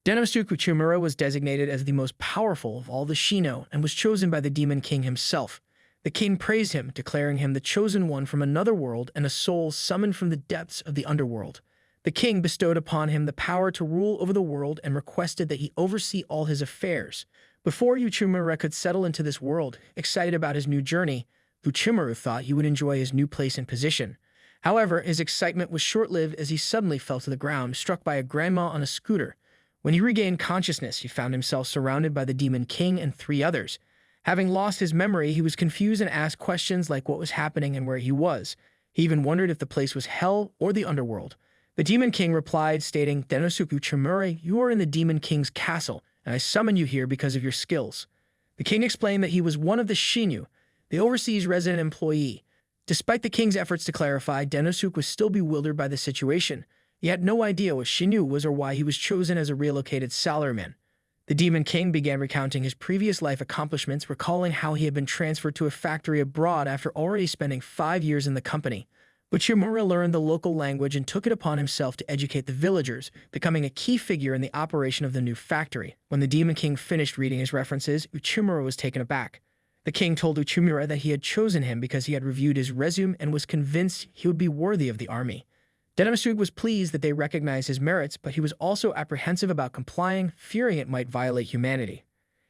Denosuke Uchimura was designated as the most powerful of all the Shino and was chosen by the Demon King himself. The king praised him, declaring him the chosen one from another world and a soul summoned from the depths of the underworld. The king bestowed upon him the power to rule over the world and requested that he oversee all his affairs. Before Uchimura could settle into this world, excited about his new journey, Uchimura thought he would enjoy his new place and position. However, his excitement was short-lived as he suddenly fell to the ground, struck by a grandma on a scooter. When he regained consciousness, he found himself surrounded by the Demon King and 3 others. Having lost his memory, he was confused and asked questions like what was happening and where he was. He even wondered if the place was hell or the underworld. The Demon King replied, stating, "Denosuke Uchimura, you are in the Demon King's castle, and I summoned you here because of your skills." The king explained that he was one of the Shinyu, the overseas resident employee. Despite the king's efforts to clarify, Denosuke was still bewildered by the situation. He had no idea what Shinyu was or why he was chosen as a relocated salaryman. The Demon King began recounting his previous life accomplishments, recalling how he had been transferred to a factory abroad after already spending 5 years in the company. Uchimura learned the local language and took it upon himself to educate the villagers, becoming a key figure in the operation of the new factory. When the Demon King finished reading his references, Uchimura was taken aback. The king told Uchimura that he had chosen him because he had reviewed his resume and was convinced he would be worthy of the army. Denosuke was pleased that they recognized his merits, but he was also apprehensive about complying, fearing it might violate humanity.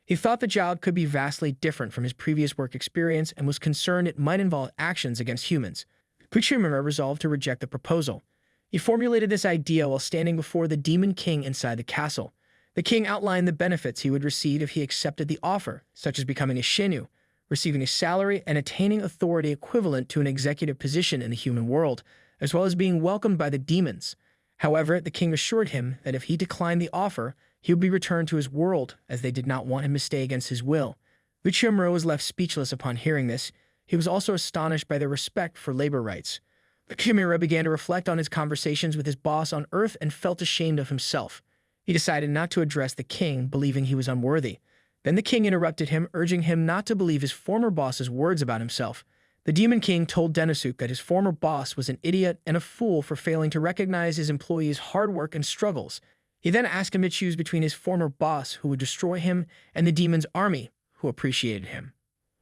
He thought the job could be vastly different from his previous work experience and was concerned it might involve actions against humans. Uchimura resolved to reject the proposal. He formulated this idea while standing before the Demon King inside the castle. The king outlined the benefits he would receive if he accepted the offer, such as becoming a Shinyu, receiving a salary, and attaining authority equivalent to an executive position in the human world, as well as being welcomed by the demons. However, the king assured him that if he declined the offer, he would be returned to his world, as they did not want him to stay against his will. Uchimura was left speechless upon hearing this. He was also astonished by their respect for labor rights. Uchimura began to reflect on his conversations with his boss on Earth and felt ashamed of himself. He decided not to address the king, believing he was unworthy. Then the king interrupted him, urging him not to believe his former boss's words about himself. The Demon King told Denosuke that his former boss was an idiot and a fool for failing to recognize his employees' hard work and struggles. He then asked him to choose between his former boss, who would destroy him, and the demon's army, who appreciated him.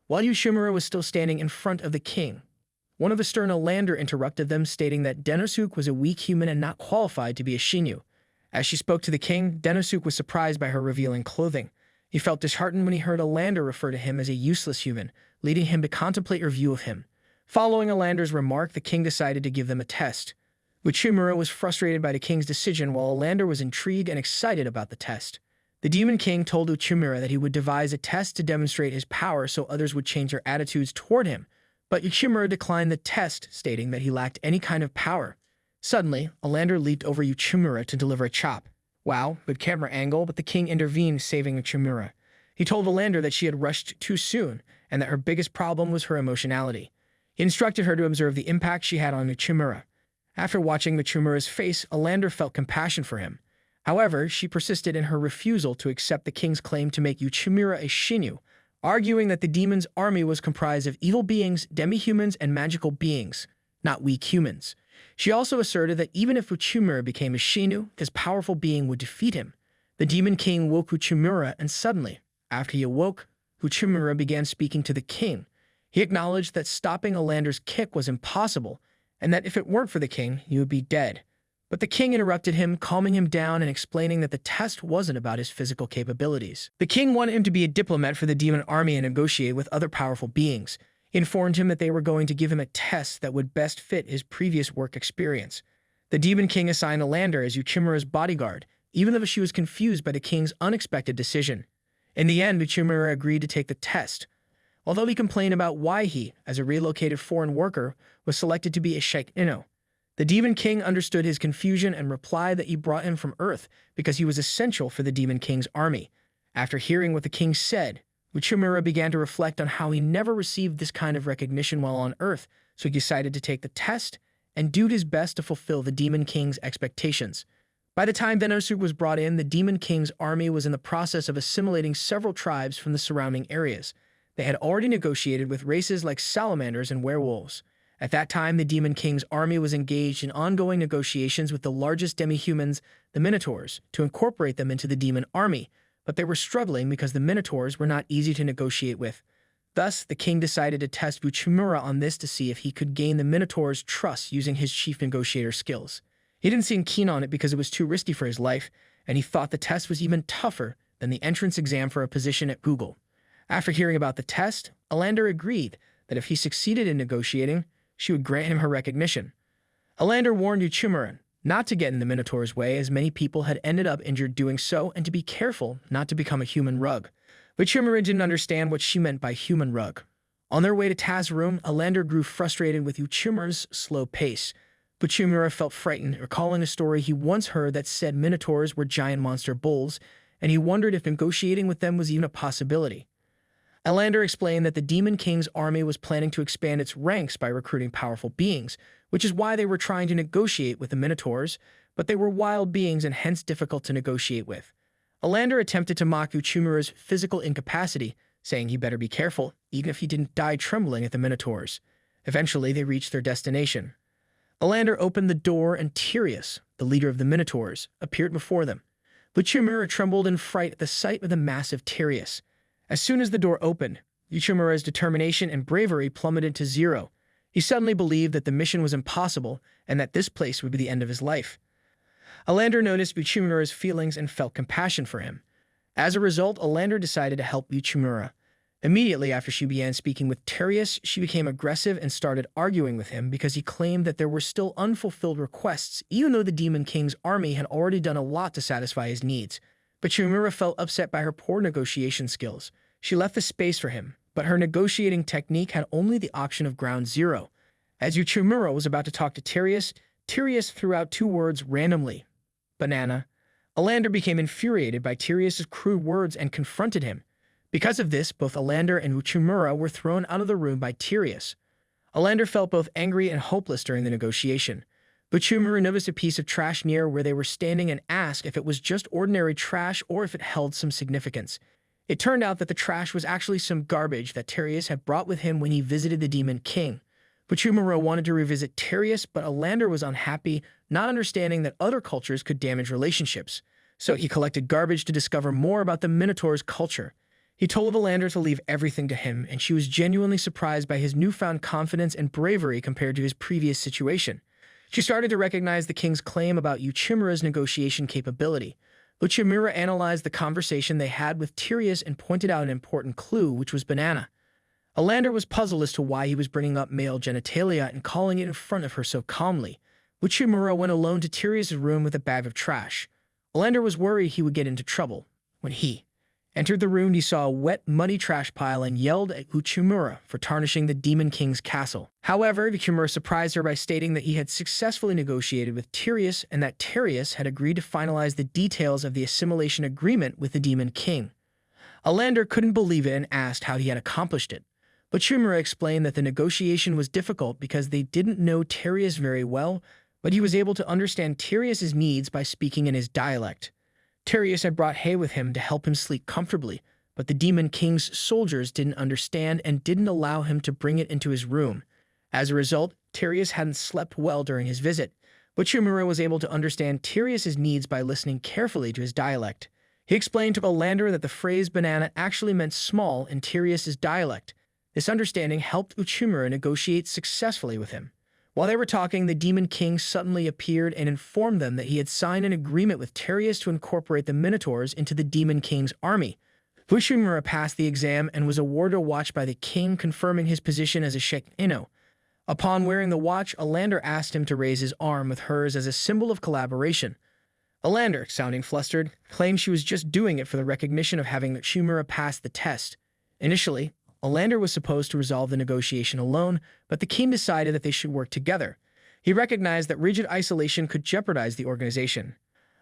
While Uchimura was still standing in front of the king, one of the stern Olander interrupted them, stating that Denosuke was a weak human and not qualified to be a Shinyu. As she spoke to the king, Denosuke was surprised by her revealing clothing. He felt disheartened when he heard Olander refer to him as a useless human, leading him to contemplate her view of him. Following Olander's remark, the king decided to give them a test. Uchimura was frustrated by the king's decision, while Olander was intrigued and excited about the test. The Demon King told Uchimura that he would devise a test to demonstrate his power so others would change their attitudes toward him, but Uchimura declined the test, stating that he lacked any kind of power. Suddenly, Olander leaped over Uchimura to deliver a chop. Wow, good camera angle, but the king intervened, saving Uchimura. He told Olander that she had rushed too soon, and that her biggest problem was her emotionality. He instructed her to observe the impact she had on Uchimura. After watching Uchimura's face, Olander felt compassion for him. However, she persisted in her refusal to accept the king's claim to make Uchimura a Shinyu, arguing that the demon's army was comprised of evil beings, demi-humans, and magical beings, not weak humans. She also asserted that even if Uchimura became a Shinyu, this powerful being would defeat him. The Demon King woke Uchimura, and suddenly, after he awoke, Uchimura began speaking to the king. He acknowledged that stopping Olander's kick was impossible, and that if it weren't for the king, he would be dead. But the king interrupted him, calming him down and explaining that the test wasn't about his physical capabilities. The king wanted him to be a diplomat for the demon army and negotiate with other powerful beings. He informed him that they were going to give him a test that would best fit his previous work experience. The Demon King assigned Olander as Uchimura's bodyguard, even though she was confused by the king's unexpected decision. In the end, Uchimura agreed to take the test, although he complained about why he, as a relocated foreign worker, was selected to be a Sheikh-Ino. The Demon King understood his confusion and replied that he brought him from Earth because he was essential for the Demon King's army. After hearing what the king said, Uchimura began to reflect on how he never received this kind of recognition while on Earth, so he decided to take the test and do his best to fulfill the Demon King's expectations. By the time Denosuke was brought in, the Demon King's army was in the process of assimilating several tribes from the surrounding areas. They had already negotiated with races like salamanders and werewolves. At that time, the Demon King's army was engaged in ongoing negotiations with the largest demi-humans, the minotaurs, to incorporate them into the demon army, but they were struggling because the minotaurs were not easy to negotiate with. Thus, the king decided to test Uchimura on this to see if he could gain the minotaur's trust using his chief negotiator skills. He didn't seem keen on it because it was too risky for his life, and he thought the test was even tougher than the entrance exam for a position at Google. After hearing about the test, Alander agreed that if he succeeded in negotiating, she would grant him her recognition. Alander warned Uchimura not to get in the Minotaur's way, as many people had ended up injured doing so, and to be careful not to become a human rug. But Uchimura didn't understand what she meant by human rug. On their way to Taz's room, Alander grew frustrated with Uchimura's slow pace. But Uchimura felt frightened, recalling a story he once heard that said Minotaurs were giant monster bulls, and he wondered if negotiating with them was even a possibility. Alander explained that the Demon King's army was planning to expand its ranks by recruiting powerful beings, which is why they were trying to negotiate with the Minotaurs, but they were wild beings and hence difficult to negotiate with. Alander attempted to mock Uchimura's physical incapacity, saying he better be careful, even if he didn't die trembling at the Minotaurs. Eventually, they reached their destination. Alander opened the door and Tyrius, the leader of the Minotaurs, appeared before them. But Uchimura trembled in fright at the sight of the massive Tyrius. As soon as the door opened, Uchimura's determination and bravery plummeted to zero. He suddenly believed that the mission was impossible and that this place would be the end of his life. Alander noticed Uchimura's feelings and felt compassion for him. As a result, Alander decided to help Uchimura. Immediately after she began speaking with Tyrius, she became aggressive and started arguing with him because he claimed that there were still unfulfilled requests, even though the Demon King's army had already done a lot to satisfy his needs. But Uchimura felt upset by her poor negotiation skills. She left the space for him, but her negotiating technique had only the option of ground zero. As Uchimura was about to talk to Tyrius, Tyrius threw out two words randomly. Banana. Alander became infuriated by Tyrius's crude words and confronted him. Because of this, both Alander and Uchimura were thrown out of the room by Tyrius. Alander felt both angry and hopeless during the negotiation. But Uchimura noticed a piece of trash near where they were standing and asked if it was just ordinary trash or if it held some significance. It turned out that the trash was actually some garbage that Tyrius had brought with him when he visited the Demon King. Uchimura wanted to revisit Tyrius, but Alander was unhappy, not understanding that other cultures could damage relationships. So he collected garbage to discover more about the Minotaur's culture. He told Alander to leave everything to him, and she was genuinely surprised by his newfound confidence and bravery compared to his previous situation. She started to recognize the king's claim about Uchimura's negotiation capability. Uchimura analyzed the conversation they had with Tyrius and pointed out an important clue, which was banana. Alander was puzzled as to why he was bringing up male genitalia and calling it in front of her so calmly. Uchimura went alone to Tyrius' room with a bag of trash. Alander was worried he would get into trouble. When he entered the room, he saw a wet, muddy trash pile and yelled at Uchimura for tarnishing the Demon King's castle. However, Uchimura surprised her by stating that he had successfully negotiated with Tyrius and that Tyrius had agreed to finalize the details of the assimilation agreement with the Demon King. Alander couldn't believe it and asked how he had accomplished it. But Uchimura explained that the negotiation was difficult because they didn't know Tyrius very well, but he was able to understand Tyrius's needs by speaking in his dialect. Tyrius had brought hay with him to help him sleep comfortably, but the Demon King's soldiers didn't understand and didn't allow him to bring it into his room. As a result, Tyrius hadn't slept well during his visit, but Uchimura was able to understand Tyrius's needs by listening carefully to his dialect. He explained to Alander that the phrase banana actually meant small in Tyrius's dialect. This understanding helped Uchimura negotiate successfully with him. While they were talking, the Demon King suddenly appeared and informed them that he had signed an agreement with Tyrius to incorporate the Minotaurs into the Demon King's army. Uchimura passed the exam and was awarded a watch by the king, confirming his position as a Sheikh-Ino. Upon wearing the watch, Alander asked him to raise his arm with hers as a symbol of collaboration. Alander, sounding flustered, claimed she was just doing it for the recognition of having Uchimura pass the test. Initially, Alander was supposed to resolve the negotiation alone, but the king decided that they should work together. He recognized that rigid isolation could jeopardize the organization.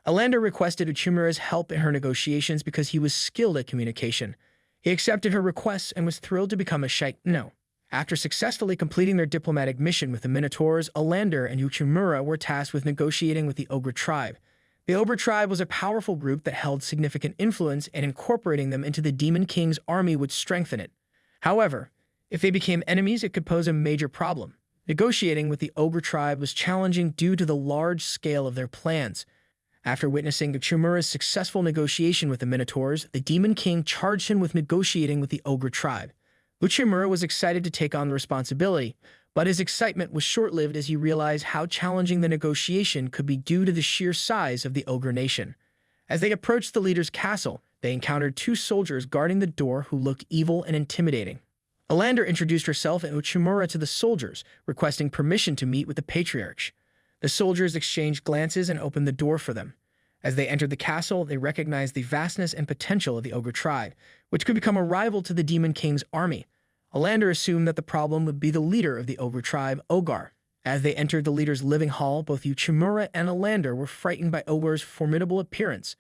Alander requested Uchimura's help in her negotiations because he was skilled at communication. He accepted her requests and was thrilled to become a Sheikh-No. After successfully completing their diplomatic mission with the Minotaurs, Alander and Uchimura were tasked with negotiating with the Ogre tribe. The Ogre tribe was a powerful group that held significant influence, and incorporating them into the Demon King's army would strengthen it. However, if they became enemies, it could pose a major problem. Negotiating with the ogre tribe was challenging due to the large scale of their plans. After witnessing Uchimura's successful negotiation with the minotaurs, the demon king charged him with negotiating with the ogre tribe. Uchimura was excited to take on the responsibility, but his excitement was short-lived as he realized how challenging the negotiation could be due to the sheer size of the ogre nation. As they approached the leader's castle, they encountered two soldiers guarding the door who looked evil and intimidating. Alander introduced herself and Uchimura to the soldiers, requesting permission to meet with the patriarch. The soldiers exchanged glances and opened the door for them. As they entered the castle, they recognized the vastness and potential of the ogre tribe, which could become a rival to the demon king's army. Alander assumed that the problem would be the leader of the ogre tribe, Ogre. As they entered the leader's living hall, both Uchimura and Alander were frightened by Ogre's formidable appearance.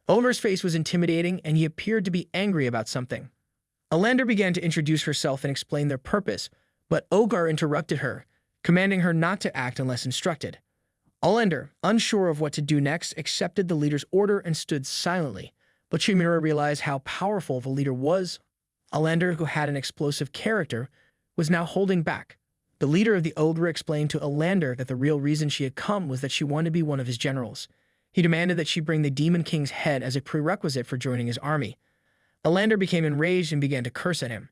Ogre's face was intimidating, and he appeared to be angry about something. Alander began to introduce herself and explain their purpose, but Ogre interrupted her, commanding her not to act unless instructed. Alander, unsure of what to do next, accepted the leader's order and stood silently, but Uchimura realized how powerful the leader was. Alander, who had an explosive character, was now holding back. The leader of the ogre explained to Alander that the real reason she had come was that she wanted to be one of his generals. He demanded that she bring the demon king's head as a prerequisite for joining his army. Alander became enraged and began to curse at him,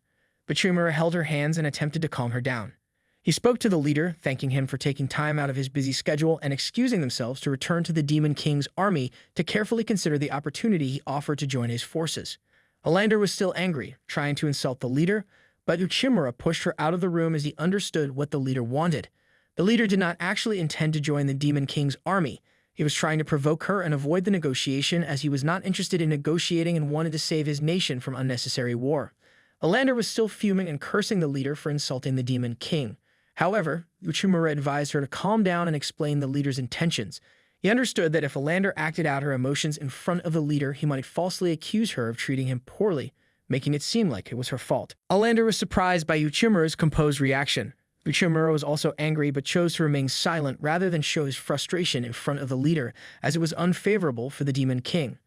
but Uchimura held her hands and attempted to calm her down. He spoke to the leader, thanking him for taking time out of his busy schedule and excusing themselves to return to the demon king's army to carefully consider the opportunity he offered to join his forces. Alander was still angry, trying to insult the leader, but Uchimura pushed her out of the room as he understood what the leader wanted. The leader did not actually intend to join the demon king's army. He was trying to provoke her and avoid the negotiation as he was not interested in negotiating and wanted to save his nation from unnecessary war. Alander was still fuming and cursing the leader for insulting the demon king. However, Uchimura advised her to calm down and explain the leader's intentions. He understood that if Alander acted out her emotions in front of the leader, he might falsely accuse her of treating him poorly, making it seem like it was her fault. Alander was surprised by Uchimura's composed reaction. Uchimura was also angry but chose to remain silent rather than show his frustration in front of the leader, as it was unfavorable for the demon king.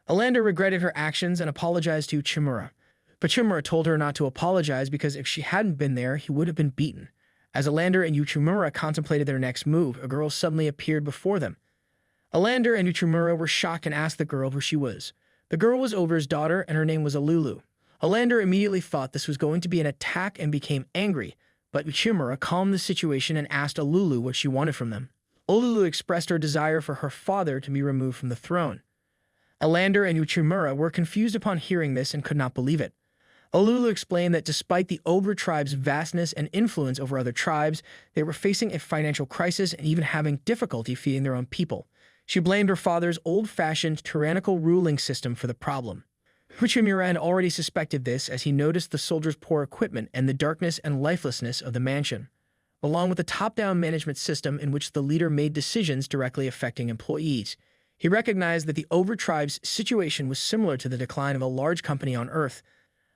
Alander regretted her actions and apologized to Uchimura. But Uchimura told her not to apologize because if she hadn't been there, he would have been beaten. As Alander and Uchimura contemplated their next move, a girl suddenly appeared before them. Alander and Uchimura were shocked and asked the girl who she was. The girl was Ogre's daughter, and her name was Alulu. Alander immediately thought this was going to be an attack and became angry, but Uchimura calmed the situation and asked Alulu what she wanted from them. Alulu expressed her desire for her father to be removed from the throne. Alander and Uchimura were confused upon hearing this and could not believe it. Alulu explained that despite the ogre tribe's vastness and influence over other tribes, they were facing a financial crisis and even having difficulty feeding their own people. She blamed her father's old-fashioned, tyrannical ruling system for the problem. Uchimura had already suspected this as he noticed the soldiers' poor equipment and the darkness and lifelessness of the mansion, along with the top-down management system in which the leader made decisions directly affecting employees. He recognized that the ogre tribe's situation was similar to the decline of a large company on Earth.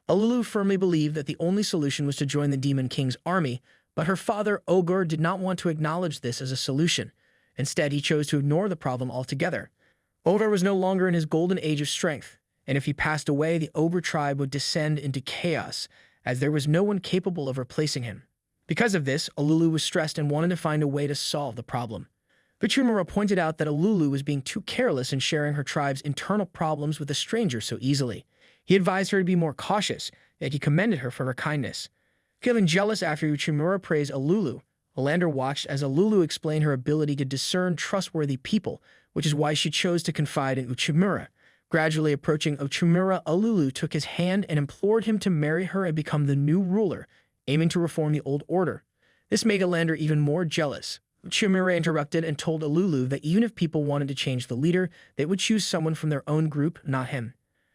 Alulu firmly believed that the only solution was to join the demon king's army, but her father, Ogre, did not want to acknowledge this as a solution. Instead, he chose to ignore the problem altogether. Ogre was no longer in his golden age of strength, and if he passed away, the ogre tribe would descend into chaos, as there was no one capable of replacing him. Because of this, Alulu was stressed and wanted to find a way to solve the problem. Uchimura pointed out that Alulu was being too careless in sharing her tribe's internal problems with a stranger so easily. He advised her to be more cautious, yet he commended her for her kindness. Feeling jealous after Uchimura praised Alulu, Alander watched as Alulu explained her ability to discern trustworthy people, which is why she chose to confide in Uchimura. Gradually approaching Uchimura, Alulu took his hand and implored him to marry her and become the new ruler, aiming to reform the old order. This made Alander even more jealous. Uchimura interrupted and told Alulu that even if people wanted to change the leader, they would choose someone from their own group, not him.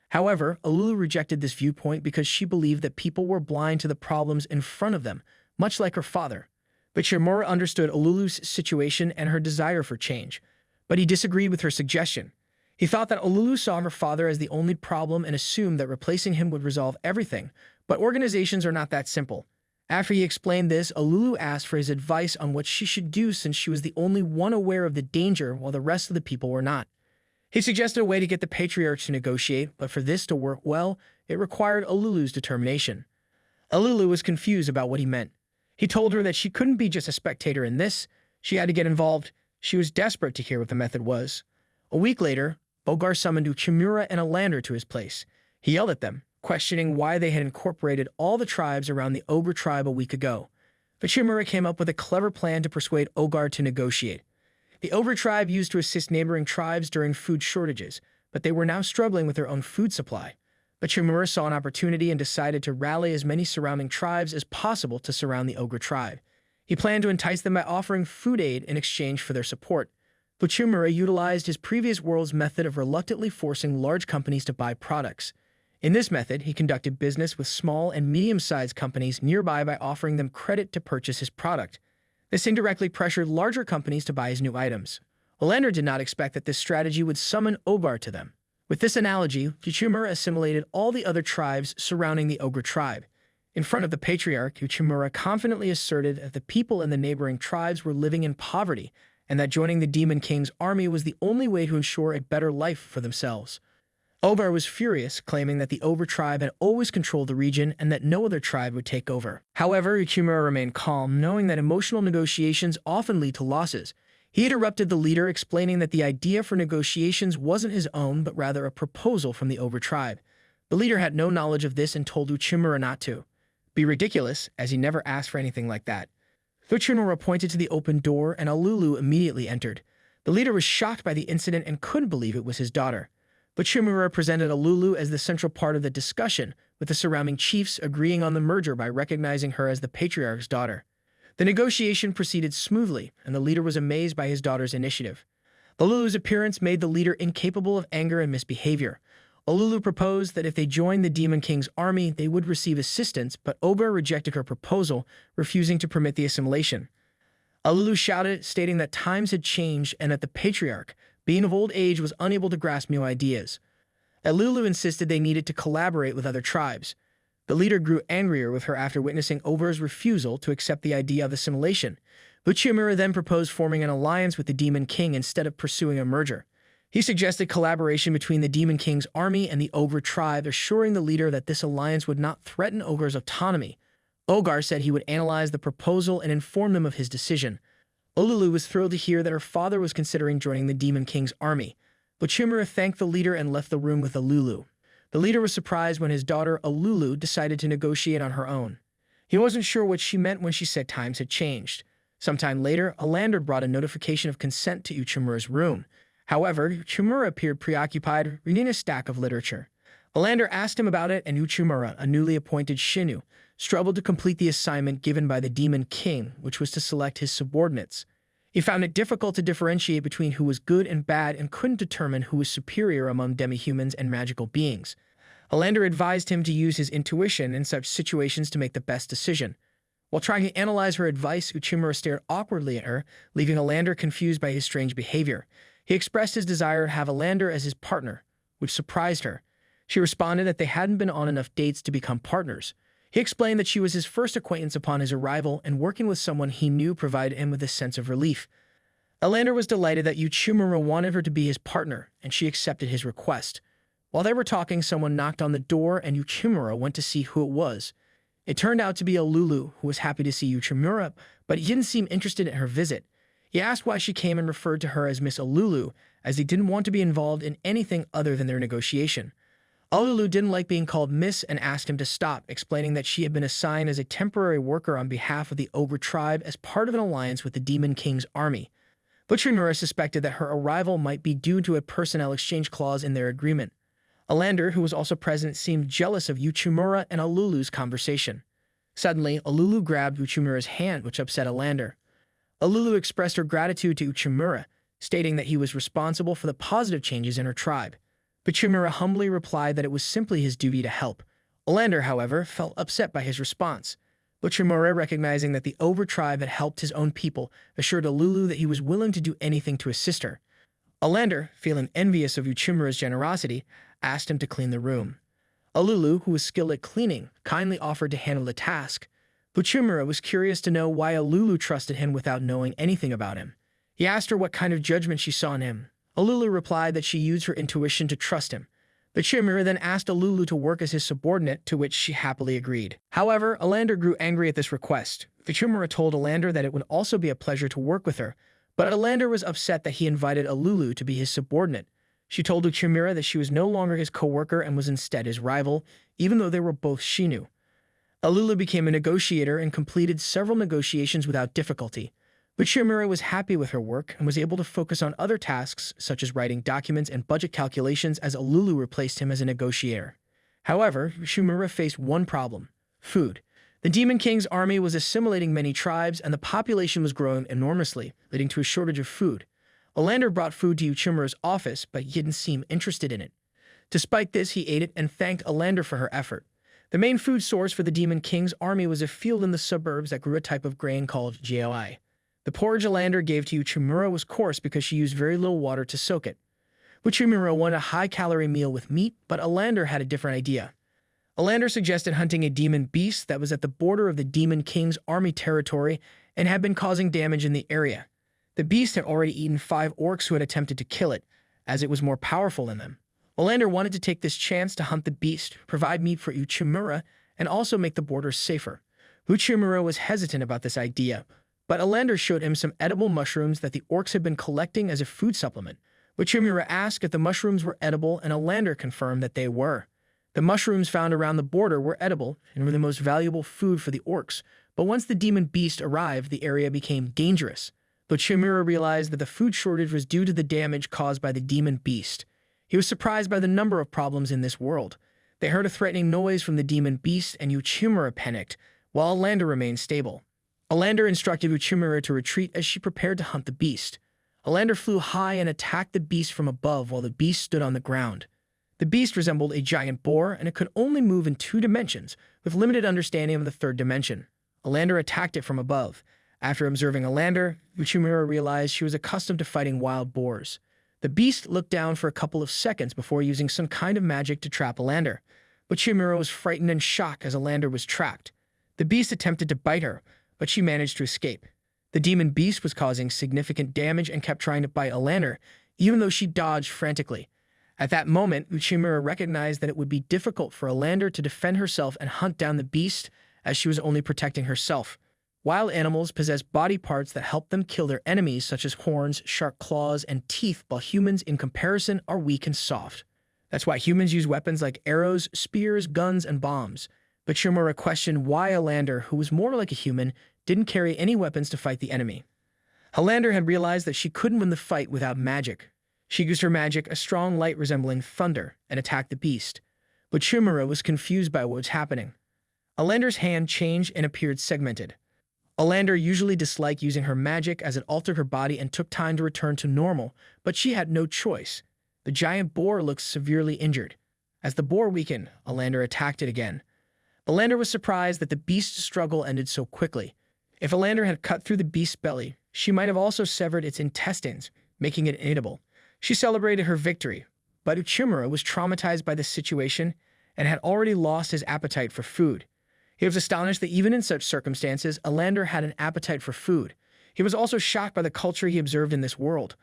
However, Alulu rejected this viewpoint because she believed that people were blind to the problems in front of them, much like her father. But Uchimura understood Alulu's situation and her desire for change, but he disagreed with her suggestion. He thought that Alulu saw her father as the only problem and assumed that replacing him would resolve everything, but organizations are not that simple. After he explained this, Alulu asked for his advice on what she should do since she was the only one aware of the danger while the rest of the people were not. He suggested a way to get the patriarch to negotiate, but for this to work well, it required Alulu's determination. Alulu was confused about what he meant. He told her that she couldn't be just a spectator in this. She had to get involved. She was desperate to hear what the method was. A week later, Ogre summoned Uchimura and Alander to his place. He yelled at them, questioning why they had incorporated all the tribes around the ogre tribe a week ago. Uchimura came up with a clever plan to persuade Ogre to negotiate. The ogre tribe used to assist neighboring tribes during food shortages, but they were now struggling with their own food supply. Uchimura saw an opportunity and decided to rally as many surrounding tribes as possible to surround the ogre tribe. He planned to entice them by offering food aid in exchange for their support. Uchimura utilized his previous world's method of reluctantly forcing large companies to buy products. In this method, he conducted business with small and medium-sized companies nearby by offering them credit to purchase his product. This indirectly pressured larger companies to buy his new items. Olander did not expect that this strategy would summon Ogre to them. With this analogy, Uchimura assimilated all the other tribes surrounding the ogre tribe. In front of the patriarch, Uchimura confidently asserted that the people in the neighboring tribes were living in poverty, and that joining the Demon King's army was the only way to ensure a better life for themselves. Ogre was furious, claiming that the ogre tribe had always controlled the region and that no other tribe would take over. However, Uchimura remained calm, knowing that emotional negotiations often lead to losses. He interrupted the leader, explaining that the idea for negotiations wasn't his own, but rather a proposal from the ogre tribe. The leader had no knowledge of this and told Uchimura not to. Be ridiculous, as he never asked for anything like that. Uchimura pointed to the open door, and Alulu immediately entered. The leader was shocked by the incident and couldn't believe it was his daughter. Uchimura presented Alulu as the central part of the discussion, with the surrounding chiefs agreeing on the merger by recognizing her as the patriarch's daughter. The negotiation proceeded smoothly, and the leader was amazed by his daughter's initiative. Alulu's appearance made the leader incapable of anger and misbehavior. Alulu proposed that if they joined the Demon King's army, they would receive assistance, but Ogre rejected her proposal, refusing to permit the assimilation. Alulu shouted, stating that times had changed and that the patriarch, being of old age, was unable to grasp new ideas. Alulu insisted they needed to collaborate with other tribes. The leader grew angrier with her after witnessing Ogre's refusal to accept the idea of assimilation. Uchimura then proposed forming an alliance with the Demon King instead of pursuing a merger. He suggested collaboration between the Demon King's army and the Ogre tribe, assuring the leader that this alliance would not threaten Ogre's autonomy. Ogre said he would analyze the proposal and inform them of his decision. Olulu was thrilled to hear that her father was considering joining the Demon King's army. Uchimura thanked the leader and left the room with Alulu. The leader was surprised when his daughter Alulu decided to negotiate on her own. He wasn't sure what she meant when she said times had changed. Sometime later, Alander brought a notification of consent to Uchimura's room. However, Uchimura appeared preoccupied, reading a stack of literature. Alander asked him about it, and Uchimura, a newly appointed Shinu, struggled to complete the assignment given by the Demon King, which was to select his subordinates. He found it difficult to differentiate between who was good and bad and couldn't determine who was superior among demi-humans and magical beings. Alander advised him to use his intuition in such situations to make the best decision. While trying to analyze her advice, Uchimura stared awkwardly at her, leaving Alander confused by his strange behavior. He expressed his desire to have Alander as his partner, which surprised her. She responded that they hadn't been on enough dates to become partners. He explained that she was his first acquaintance upon his arrival, and working with someone he knew provided him with a sense of relief. Alander was delighted that Uchimura wanted her to be his partner, and she accepted his request. While they were talking, someone knocked on the door, and Uchimura went to see who it was. It turned out to be Alulu, who was happy to see Uchimura, but he didn't seem interested in her visit. He asked why she came and referred to her as Miss Alulu, as he didn't want to be involved in anything other than their negotiation. Alulu didn't like being called Miss and asked him to stop, explaining that she had been assigned as a temporary worker on behalf of the Ogre tribe as part of an alliance with the Demon King's army. Uchimura suspected that her arrival might be due to a personnel exchange clause in their agreement. Alander, who was also present, seemed jealous of Uchimura and Alulu's conversation. Suddenly, Alulu grabbed Uchimura's hand, which upset Alander. Alulu expressed her gratitude to Uchimura, stating that he was responsible for the positive changes in her tribe. Uchimura humbly replied that it was simply his duty to help. Alander, however, felt upset by his response. Uchimura, recognizing that the Ogre tribe had helped his own people, assured Alulu that he was willing to do anything to assist her. Alander, feeling envious of Uchimura's generosity, asked him to clean the room. Alulu, who was skilled at cleaning, kindly offered to handle the task. Uchimura was curious to know why Alulu trusted him without knowing anything about him. He asked her what kind of judgment she saw in him. Alulu replied that she used her intuition to trust him. But Chimera then asked Alulu to work as his subordinate, to which she happily agreed. However, Alander grew angry at this request. Chimera told Alander that it would also be a pleasure to work with her, but Alander was upset that he invited Alulu to be his subordinate. She told Chimera that she was no longer his co-worker and was instead his rival, even though they were both Shinu. Alulu became a negotiator and completed several negotiations without difficulty. But Chimera was happy with her work and was able to focus on other tasks such as writing documents and budget calculations as Alulu replaced him as a negotiator. However, Chimera faced one problem: food. The Demon King's army was assimilating many tribes and the population was growing enormously, leading to a shortage of food. Alander brought food to Chimera's office, but he didn't seem interested in it. Despite this, he ate it and thanked Alander for her effort. The main food source for the Demon King's army was a field in the suburbs that grew a type of grain called goi. The porridge Alander gave to Chimera was coarse because she used very little water to soak it. Chimera wanted a high-calorie meal with meat, but Alander had a different idea. Alander suggested hunting a demon beast that was at the border of the Demon King's army territory and had been causing damage in the area. The beast had already eaten 5 orcs who had attempted to kill it, as it was more powerful than them. Alander wanted to take this chance to hunt the beast, provide meat for Chimera, and also make the borders safer. Chimera was hesitant about this idea, but Alander showed him some edible mushrooms that the orcs had been collecting as a food supplement. Chimera asked if the mushrooms were edible, and Alander confirmed that they were. The mushrooms found around the border were edible and were the most valuable food for the orcs, but once the demon beast arrived, the area became dangerous. Chimera realized that the food shortage was due to the damage caused by the demon beast. He was surprised by the number of problems in this world. They heard a threatening noise from the demon beast, and Chimera panicked, while Alander remained stable. Alander instructed Chimera to retreat as she prepared to hunt the beast. Alander flew high and attacked the beast from above while the beast stood on the ground. The beast resembled a giant boar, and it could only move in 2 dimensions, with limited understanding of the 3rd dimension. Alander attacked it from above. After observing Alander, Chimera realized she was accustomed to fighting wild boars. The beast looked down for a couple of seconds before using some kind of magic to trap Alander, but Chimera was frightened and shocked as Alander was trapped. The beast attempted to bite her, but she managed to escape. The demon beast was causing significant damage and kept trying to bite Alander, even though she dodged frantically. At that moment, Chimera recognized that it would be difficult for Alander to defend herself and hunt down the beast, as she was only protecting herself. Wild animals possess body parts that help them kill their enemies, such as horns, sharp claws, and teeth, while humans, in comparison, are weak and soft. That's why humans use weapons like arrows, spears, guns, and bombs. But Chimera questioned why Alander, who was more like a human, didn't carry any weapons to fight the enemy. Alander had realized that she couldn't win the fight without magic. She used her magic, a strong light resembling thunder, and attacked the beast. But Chimera was confused by what was happening. Alander's hand changed and appeared segmented. Alander usually disliked using her magic as it altered her body and took time to return to normal, but she had no choice. The giant boar looked severely injured. As the boar weakened, Alander attacked it again. Alander was surprised that the beast's struggle ended so quickly. If Alander had cut through the beast's belly, she might have also severed its intestines, making it inedible. She celebrated her victory, but Chimera was traumatized by the situation and had already lost his appetite for food. He was astonished that even in such circumstances, Alander had an appetite for food. He was also shocked by the culture he observed in this world.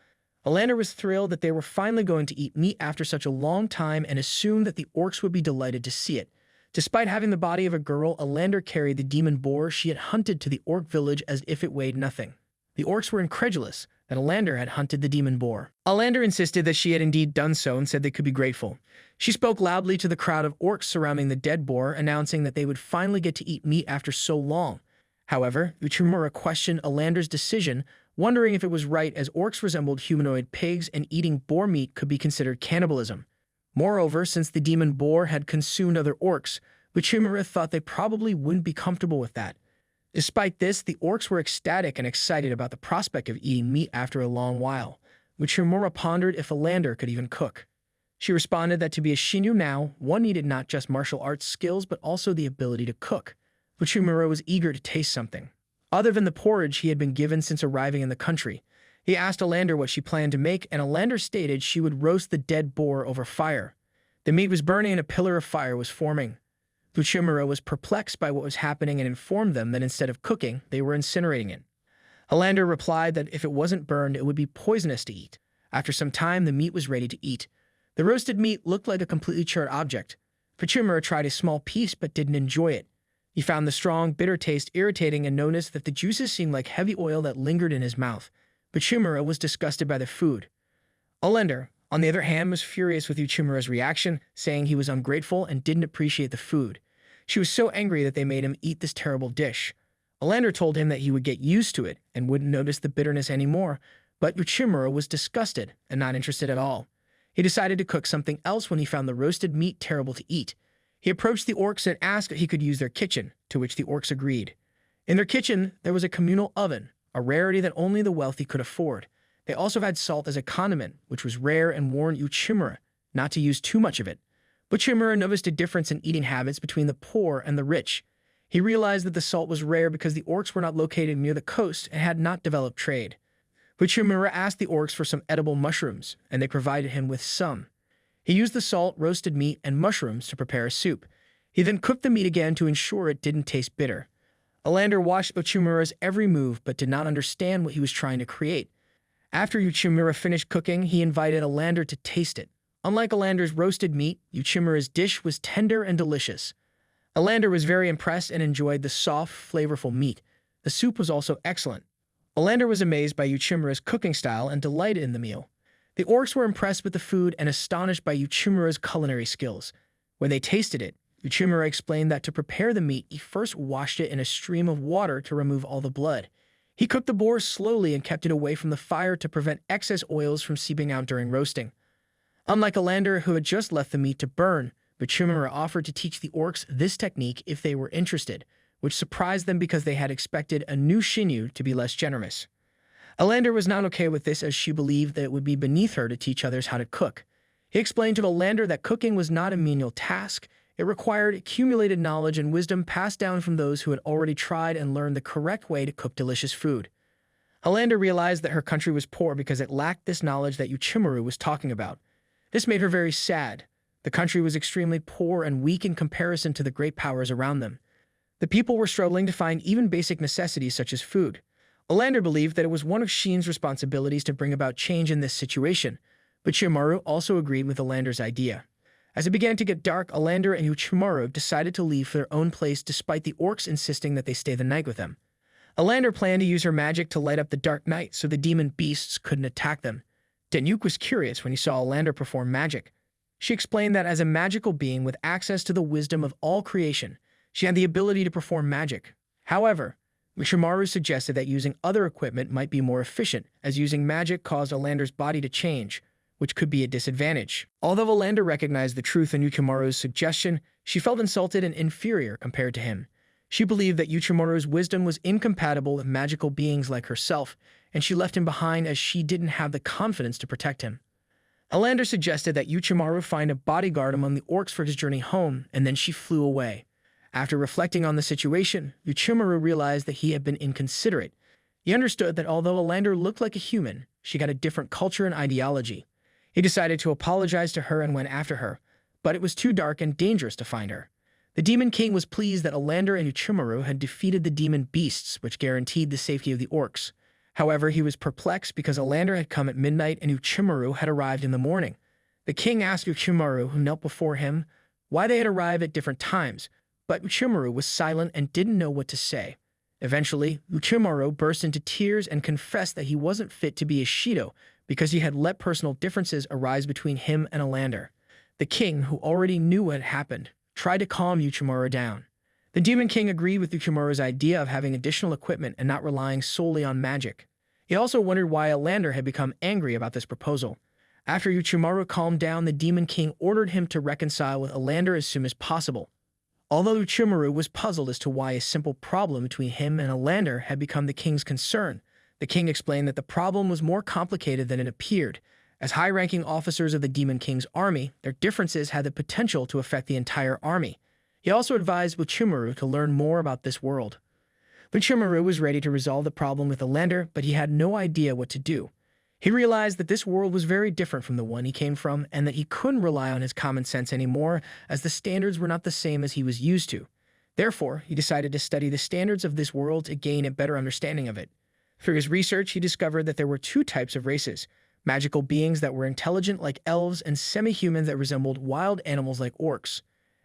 Alander was thrilled that they were finally going to eat meat after such a long time and assumed that the orcs would be delighted to see it. Despite having the body of a girl, Alander carried the demon boar she had hunted to the orc village as if it weighed nothing. The orcs were incredulous that Alander had hunted the demon boar. Alander insisted that she had indeed done so and said they could be grateful. She spoke loudly to the crowd of orcs surrounding the dead boar, announcing that they would finally get to eat meat after so long. However, Chimera questioned Alander's decision, wondering if it was right as orcs resembled humanoid pigs and eating boar meat could be considered cannibalism. Moreover, since the demon boar had consumed other orcs, Chimera thought they probably wouldn't be comfortable with that. Despite this, the orcs were ecstatic and excited about the prospect of eating meat after a long while. Chimera pondered if Alander could even cook. She responded that to be a Shinu now, one needed not just martial arts skills but also the ability to cook. Chimera was eager to taste something other than the porridge he had been given since arriving in the country. He asked Alander what she planned to make, and Alander stated she would roast the dead boar over fire. The meat was burning and a pillar of fire was forming. Chimera was perplexed by what was happening and informed them that instead of cooking, they were incinerating it. Alander replied that if it wasn't burned, it would be poisonous to eat. After some time, the meat was ready to eat. The roasted meat looked like a completely charred object. Uchimura tried a small piece but didn't enjoy it. He found the strong, bitter taste irritating and noticed that the juices seemed like heavy oil that lingered in his mouth. Uchimura was disgusted by the food. Allender, on the other hand, was furious with Uchimura's reaction, saying he was ungrateful and didn't appreciate the food. She was so angry that they made him eat this terrible dish. Allender told him that he would get used to it and wouldn't notice the bitterness anymore, but Uchimura was disgusted and not interested at all. He decided to cook something else when he found the roasted meat terrible to eat. He approached the orcs and asked if he could use their kitchen, to which the orcs agreed. In their kitchen, there was a communal oven, a rarity that only the wealthy could afford. They also had salt as a condiment, which was rare and warned Uchimura not to use too much of it. But Uchimura noticed a difference in eating habits between the poor and the rich. He realized that the salt was rare because the orcs were not located near the coast and had not developed trade. Uchimura asked the orcs for some edible mushrooms, and they provided him with some. He used the salt, roasted meat, and mushrooms to prepare a soup. He then cooked the meat again to ensure it didn't taste bitter. Allender watched Uchimura's every move but did not understand what he was trying to create. After Uchimura finished cooking, he invited Allender to taste it. Unlike Allander's roasted meat, Uchimura's dish was tender and delicious. Allender was very impressed and enjoyed the soft, flavorful meat. The soup was also excellent. Allender was amazed by Uchimura's cooking style and delighted in the meal. The orcs were impressed with the food and astonished by Uchimura's culinary skills. When they tasted it, Uchimura explained that to prepare the meat, he first washed it in a stream of water to remove all the blood. He cooked the boar slowly and kept it away from the fire to prevent excess oils from seeping out during roasting. Unlike Allender, who had just left the meat to burn, Uchimura offered to teach the orcs this technique if they were interested, which surprised them because they had expected a new Shinyu to be less generous. Allender was not okay with this as she believed that it would be beneath her to teach others how to cook. He explained to Allender that cooking was not a menial task. It required accumulated knowledge and wisdom passed down from those who had already tried and learned the correct way to cook delicious food. Allender realized that her country was poor because it lacked this knowledge that Uchimura was talking about. This made her very sad. The country was extremely poor and weak in comparison to the great powers around them. The people were struggling to find even basic necessities such as food. Allender believed that it was one of Shin's responsibilities to bring about change in this situation, but Uchimura also agreed with Allander's idea. As it began to get dark, Allender and Uchimura decided to leave for their own place despite the orcs insisting that they stay the night with them. Allender planned to use her magic to light up the dark night so the demon beasts couldn't attack them. Denyuk was curious when he saw Allender perform magic. She explained that as a magical being with access to the wisdom of all creation, she had the ability to perform magic. However, Uchimura suggested that using other equipment might be more efficient, as using magic caused Allander's body to change, which could be a disadvantage. Although Allender recognized the truth in Uchimura's suggestion, she felt insulted and inferior compared to him. She believed that Uchimura's wisdom was incompatible with magical beings like herself, and she left him behind as she didn't have the confidence to protect him. Allender suggested that Uchimura find a bodyguard among the orcs for his journey home, and then she flew away. After reflecting on the situation, Uchimura realized that he had been inconsiderate. He understood that although Allender looked like a human, she got a different culture and ideology. He decided to apologize to her and went after her, but it was too dark and dangerous to find her. The Demon King was pleased that Allender and Uchimura had defeated the demon beasts, which guaranteed the safety of the orcs. However, he was perplexed because Allender had come at midnight and Uchimura had arrived in the morning. The king asked Uchimura, who knelt before him, why they had arrived at different times, but Uchimura was silent and didn't know what to say. Eventually, Uchimura burst into tears and confessed that he wasn't fit to be a Shido because he had let personal differences arise between him and Allender. The king, who already knew what had happened, tried to calm Uchimura down. The Demon King agreed with Uchimura's idea of having additional equipment and not relying solely on magic. He also wondered why Allender had become angry about this proposal. After Uchimura calmed down, the Demon King ordered him to reconcile with Allender as soon as possible. Although Uchimura was puzzled as to why a simple problem between him and Allender had become the king's concern, the king explained that the problem was more complicated than it appeared. As high-ranking officers of the Demon King's army, their differences had the potential to affect the entire army. He also advised Uchimura to learn more about this world. Uchimura was ready to resolve the problem with Allender, but he had no idea what to do. He realized that this world was very different from the one he came from, and that he couldn't rely on his common sense anymore, as the standards were not the same as he was used to. Therefore, he decided to study the standards of this world to gain a better understanding of it. Through his research, he discovered that there were two types of races: magical beings that were intelligent like elves and semi-humans that resembled wild animals like orcs.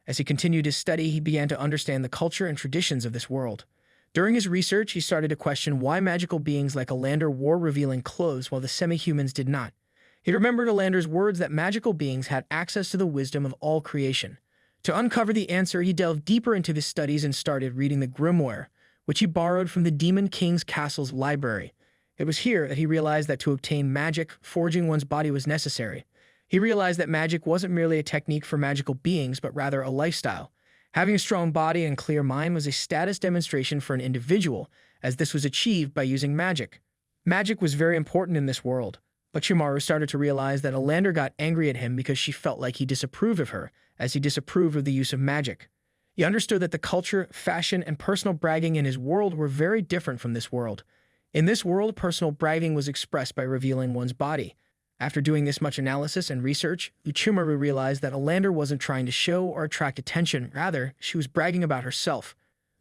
As he continued his study, he began to understand the culture and traditions of this world. During his research, he started to question why magical beings like Alander wore revealing clothes while the semi-humans did not. He remembered Alander's words that magical beings had access to the wisdom of all creation. To uncover the answer, he delved deeper into his studies and started reading the grimoire, which he borrowed from the Demon King's castle's library. It was here that he realized that to obtain magic, forging one's body was necessary. He realized that magic wasn't merely a technique for magical beings, but rather a lifestyle. Having a strong body and clear mind was a status demonstration for an individual, as this was achieved by using magic. Magic was very important in this world, but Chimaru started to realize that Alander got angry at him because she felt like he disapproved of her, as he disapproved of the use of magic. He understood that the culture, fashion, and personal bragging in his world were very different from this world. In this world, personal bragging was expressed by revealing one's body. After doing this much analysis and research, Uchimaru realized that Alander wasn't trying to show or attract attention, rather, she was bragging about herself.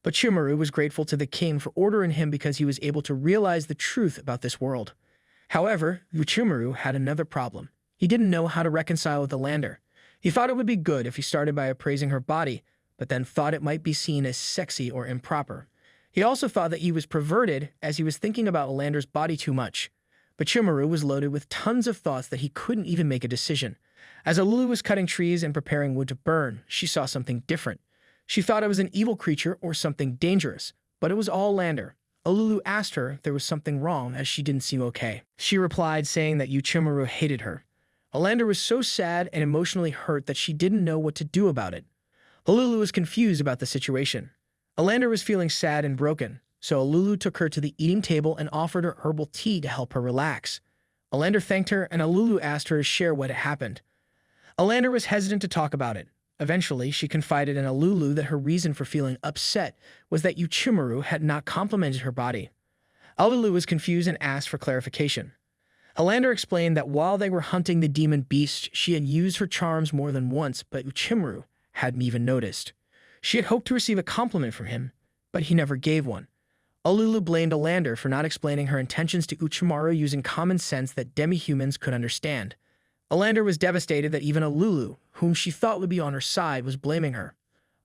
But Chimaru was grateful to the king for ordering him because he was able to realize the truth about this world. However, Uchimaru had another problem. He didn't know how to reconcile with Alander. He thought it would be good if he started by appraising her body, but then thought it might be seen as sexy or improper. He also thought that he was perverted as he was thinking about Alander's body too much. But Chimaru was loaded with tons of thoughts that he couldn't even make a decision. As Alulu was cutting trees and preparing wood to burn, she saw something different. She thought it was an evil creature or something dangerous, but it was all Alander. Alulu asked her if there was something wrong as she didn't seem okay. She replied saying that Uchimaru hated her. Alander was so sad and emotionally hurt that she didn't know what to do about it. Alulu was confused about the situation. Alander was feeling sad and broken, so Alulu took her to the eating table and offered her herbal tea to help her relax. Alander thanked her, and Alulu asked her to share what had happened. Alander was hesitant to talk about it. Eventually, she confided in Alulu that her reason for feeling upset was that Uchimaru had not complimented her body. Alulu was confused and asked for clarification. Alander explained that while they were hunting the demon beast, she had used her charms more than once, but Uchimaru hadn't even noticed. She had hoped to receive a compliment from him, but he never gave one. Alulu blamed Alander for not explaining her intentions to Uchimaru using common sense that demi-humans could understand. Alander was devastated that even Alulu, whom she thought would be on her side, was blaming her.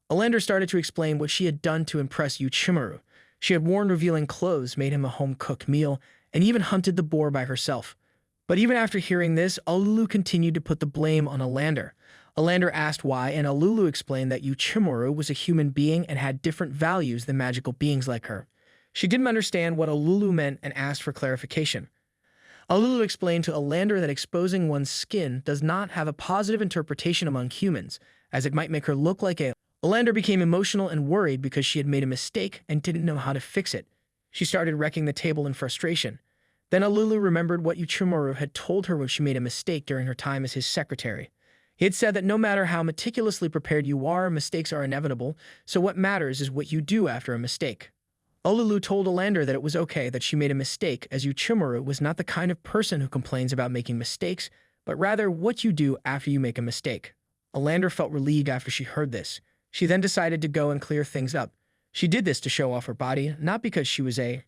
Alander started to explain what she had done to impress Uchimaru. She had worn revealing clothes, made him a home-cooked meal, and even hunted the boar by herself. But even after hearing this, Alulu continued to put the blame on Alander. Alander asked why, and Alulu explained that Uchimaru was a human being and had different values than magical beings like her. She didn't understand what Alulu meant and asked for clarification. Alulu explained to Alander that exposing one's skin does not have a positive interpretation among humans, as it might make her look like a... Alander became emotional and worried because she had made a mistake and didn't know how to fix it. She started wrecking the table in frustration. Then Alulu remembered what Uchimaru had told her when she made a mistake during her time as his secretary. He had said that no matter how meticulously prepared you are, mistakes are inevitable, so what matters is what you do after a mistake. Alulu told Alander that it was okay that she made a mistake, as Uchimaru was not the kind of person who complains about making mistakes, but rather what you do after you make a mistake. Alander felt relieved after she heard this. She then decided to go and clear things up. She did this to show off her body, not because she was a...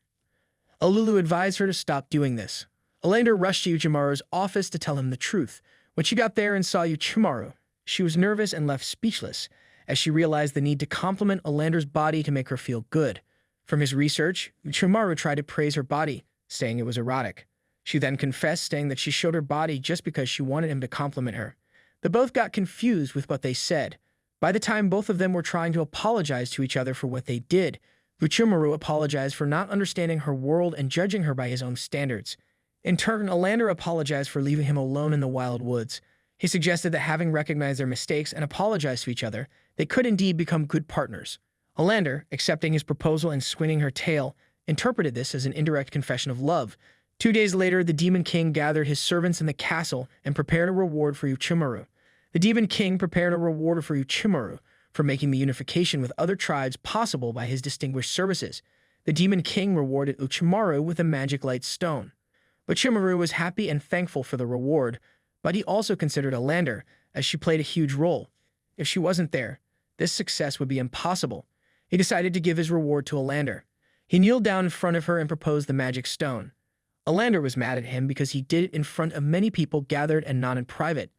Alulu advised her to stop doing this. Alander rushed to Uchimaru's office to tell him the truth. When she got there and saw Uchimaru, she was nervous and left speechless, as she realized the need to compliment Alander's body to make her feel good. From his research, Uchimaru tried to praise her body, saying it was erotic. She then confessed, saying that she showed her body just because she wanted him to compliment her. They both got confused with what they said. By the time both of them were trying to apologize to each other for what they did, Uchimaru apologized for not understanding her world and judging her by his own standards. In turn, Alander apologized for leaving him alone in the wild woods. He suggested that having recognized their mistakes and apologized to each other, they could indeed become good partners. Alander, accepting his proposal and swinging her tail, interpreted this as an indirect confession of love. 2 days later, the Demon King gathered his servants in the castle and prepared a reward for Uchimaru. The Demon King prepared a reward for Uchimaru for making the unification with other tribes possible by his distinguished services. The Demon King rewarded Uchimaru with a magic light stone. But Uchimaru was happy and thankful for the reward, but he also considered Alander, as she played a huge role. If she wasn't there, this success would be impossible. He decided to give his reward to Alander. He kneeled down in front of her and proposed the magic stone. Alander was mad at him because he did it in front of many people gathered and not in private.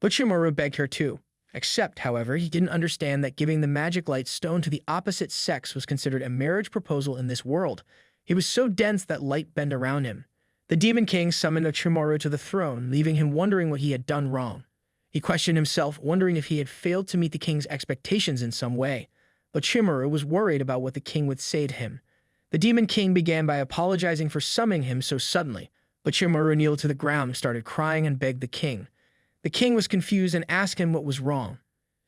But Uchimaru begged her too. Except, however, he didn't understand that giving the magic light stone to the opposite sex was considered a marriage proposal in this world. He was so dense that light bent around him. The Demon King summoned Uchimaru to the throne, leaving him wondering what he had done wrong. He questioned himself, wondering if he had failed to meet the king's expectations in some way. But Uchimaru was worried about what the king would say to him. The Demon King began by apologizing for summoning him so suddenly, but Uchimaru kneeled to the ground, started crying, and begged the king. The king was confused and asked him what was wrong.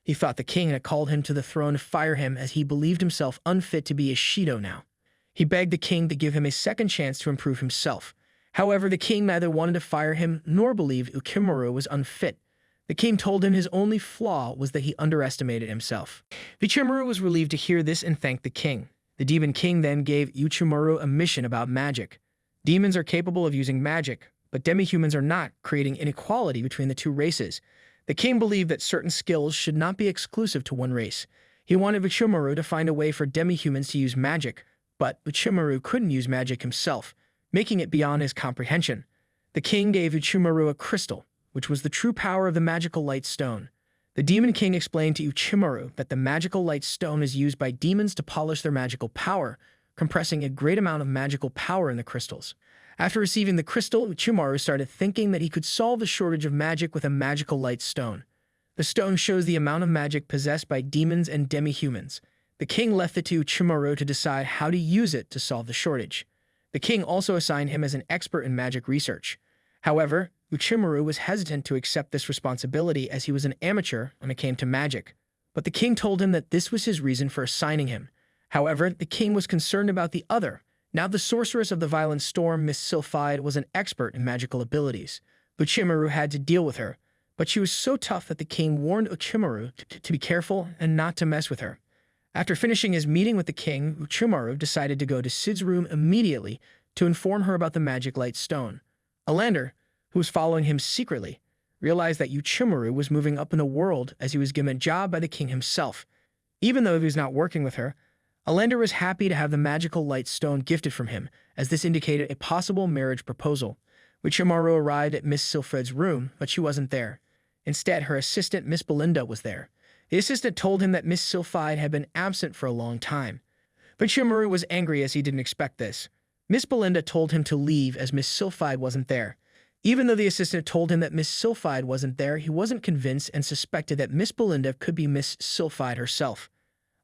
He thought the king had called him to the throne to fire him as he believed himself unfit to be a Shido now. He begged the king to give him a second chance to improve himself. However, the king neither wanted to fire him nor believed Uchimaru was unfit. The king told him his only flaw was that he underestimated himself. Uchimaru was relieved to hear this and thanked the king. The Demon King then gave Uchimaru a mission about magic. Demons are capable of using magic, but demi-humans are not, creating inequality between the two races. The king believed that certain skills should not be exclusive to one race. He wanted Uchimaru to find a way for demi-humans to use magic, but Uchimaru couldn't use magic himself, making it beyond his comprehension. The king gave Uchimaru a crystal, which was the true power of the magical light stone. The Demon King explained to Uchimaru that the magical light stone is used by demons to polish their magical power, compressing a great amount of magical power in the crystals. After receiving the crystal, Uchimaru started thinking that he could solve the shortage of magic with a magical light stone. The stone shows the amount of magic possessed by demons and demi-humans. The king left it to Uchimaru to decide how to use it to solve the shortage. The king also assigned him as an expert in magic research. However, Uchimaru was hesitant to accept this responsibility as he was an amateur when it came to magic. But the king told him that this was his reason for assigning him. However, the king was concerned about the other. Now the sorceress of the violent storm, Miss Sylphide, was an expert in magical abilities. Uchimaru had to deal with her, but she was so tough that the king warned Uchimaru to be careful and not to mess with her. After finishing his meeting with the king, Uchimaru decided to go to Sid's room immediately to inform her about the magic light stone. Alander, who was following him secretly, realized that Uchimaru was moving up in the world as he was given a job by the king himself. Even though he was not working with her, Alander was happy to have the magical light stone gifted from him, as this indicated a possible marriage proposal. Uchimaru arrived at Miss Sylphid's room, but she wasn't there. Instead, her assistant, Miss Belinda, was there. The assistant told him that Miss Sylphide had been absent for a long time. But Uchimaru was angry as he didn't expect this. Miss Belinda told him to leave as Miss Sylphide wasn't there. Even though the assistant told him that Miss Sylphide wasn't there, he wasn't convinced and suspected that Miss Belinda could be Miss Sylphide herself.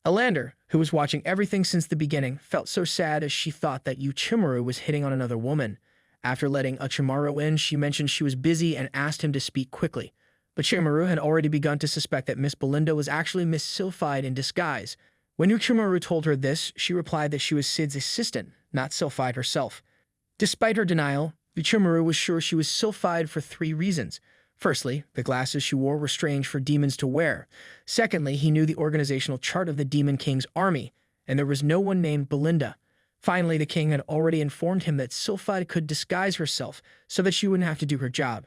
Alander, who was watching everything since the beginning, felt so sad as she thought that Uchimaru was hitting on another woman. After letting Uchimaru in, she mentioned she was busy and asked him to speak quickly. But Uchimaru had already begun to suspect that Miss Belinda was actually Miss Sylphide in disguise. When Uchimaru told her this, she replied that she was Sid's assistant, not Sylphide herself. Despite her denial, Uchimaru was sure she was Sylphide for 3 reasons. Firstly, the glasses she wore were strange for demons to wear. Secondly, he knew the organizational chart of the Demon King's army, and there was no one named Belinda. Finally, the king had already informed him that Sylphide could disguise herself so that she wouldn't have to do her job.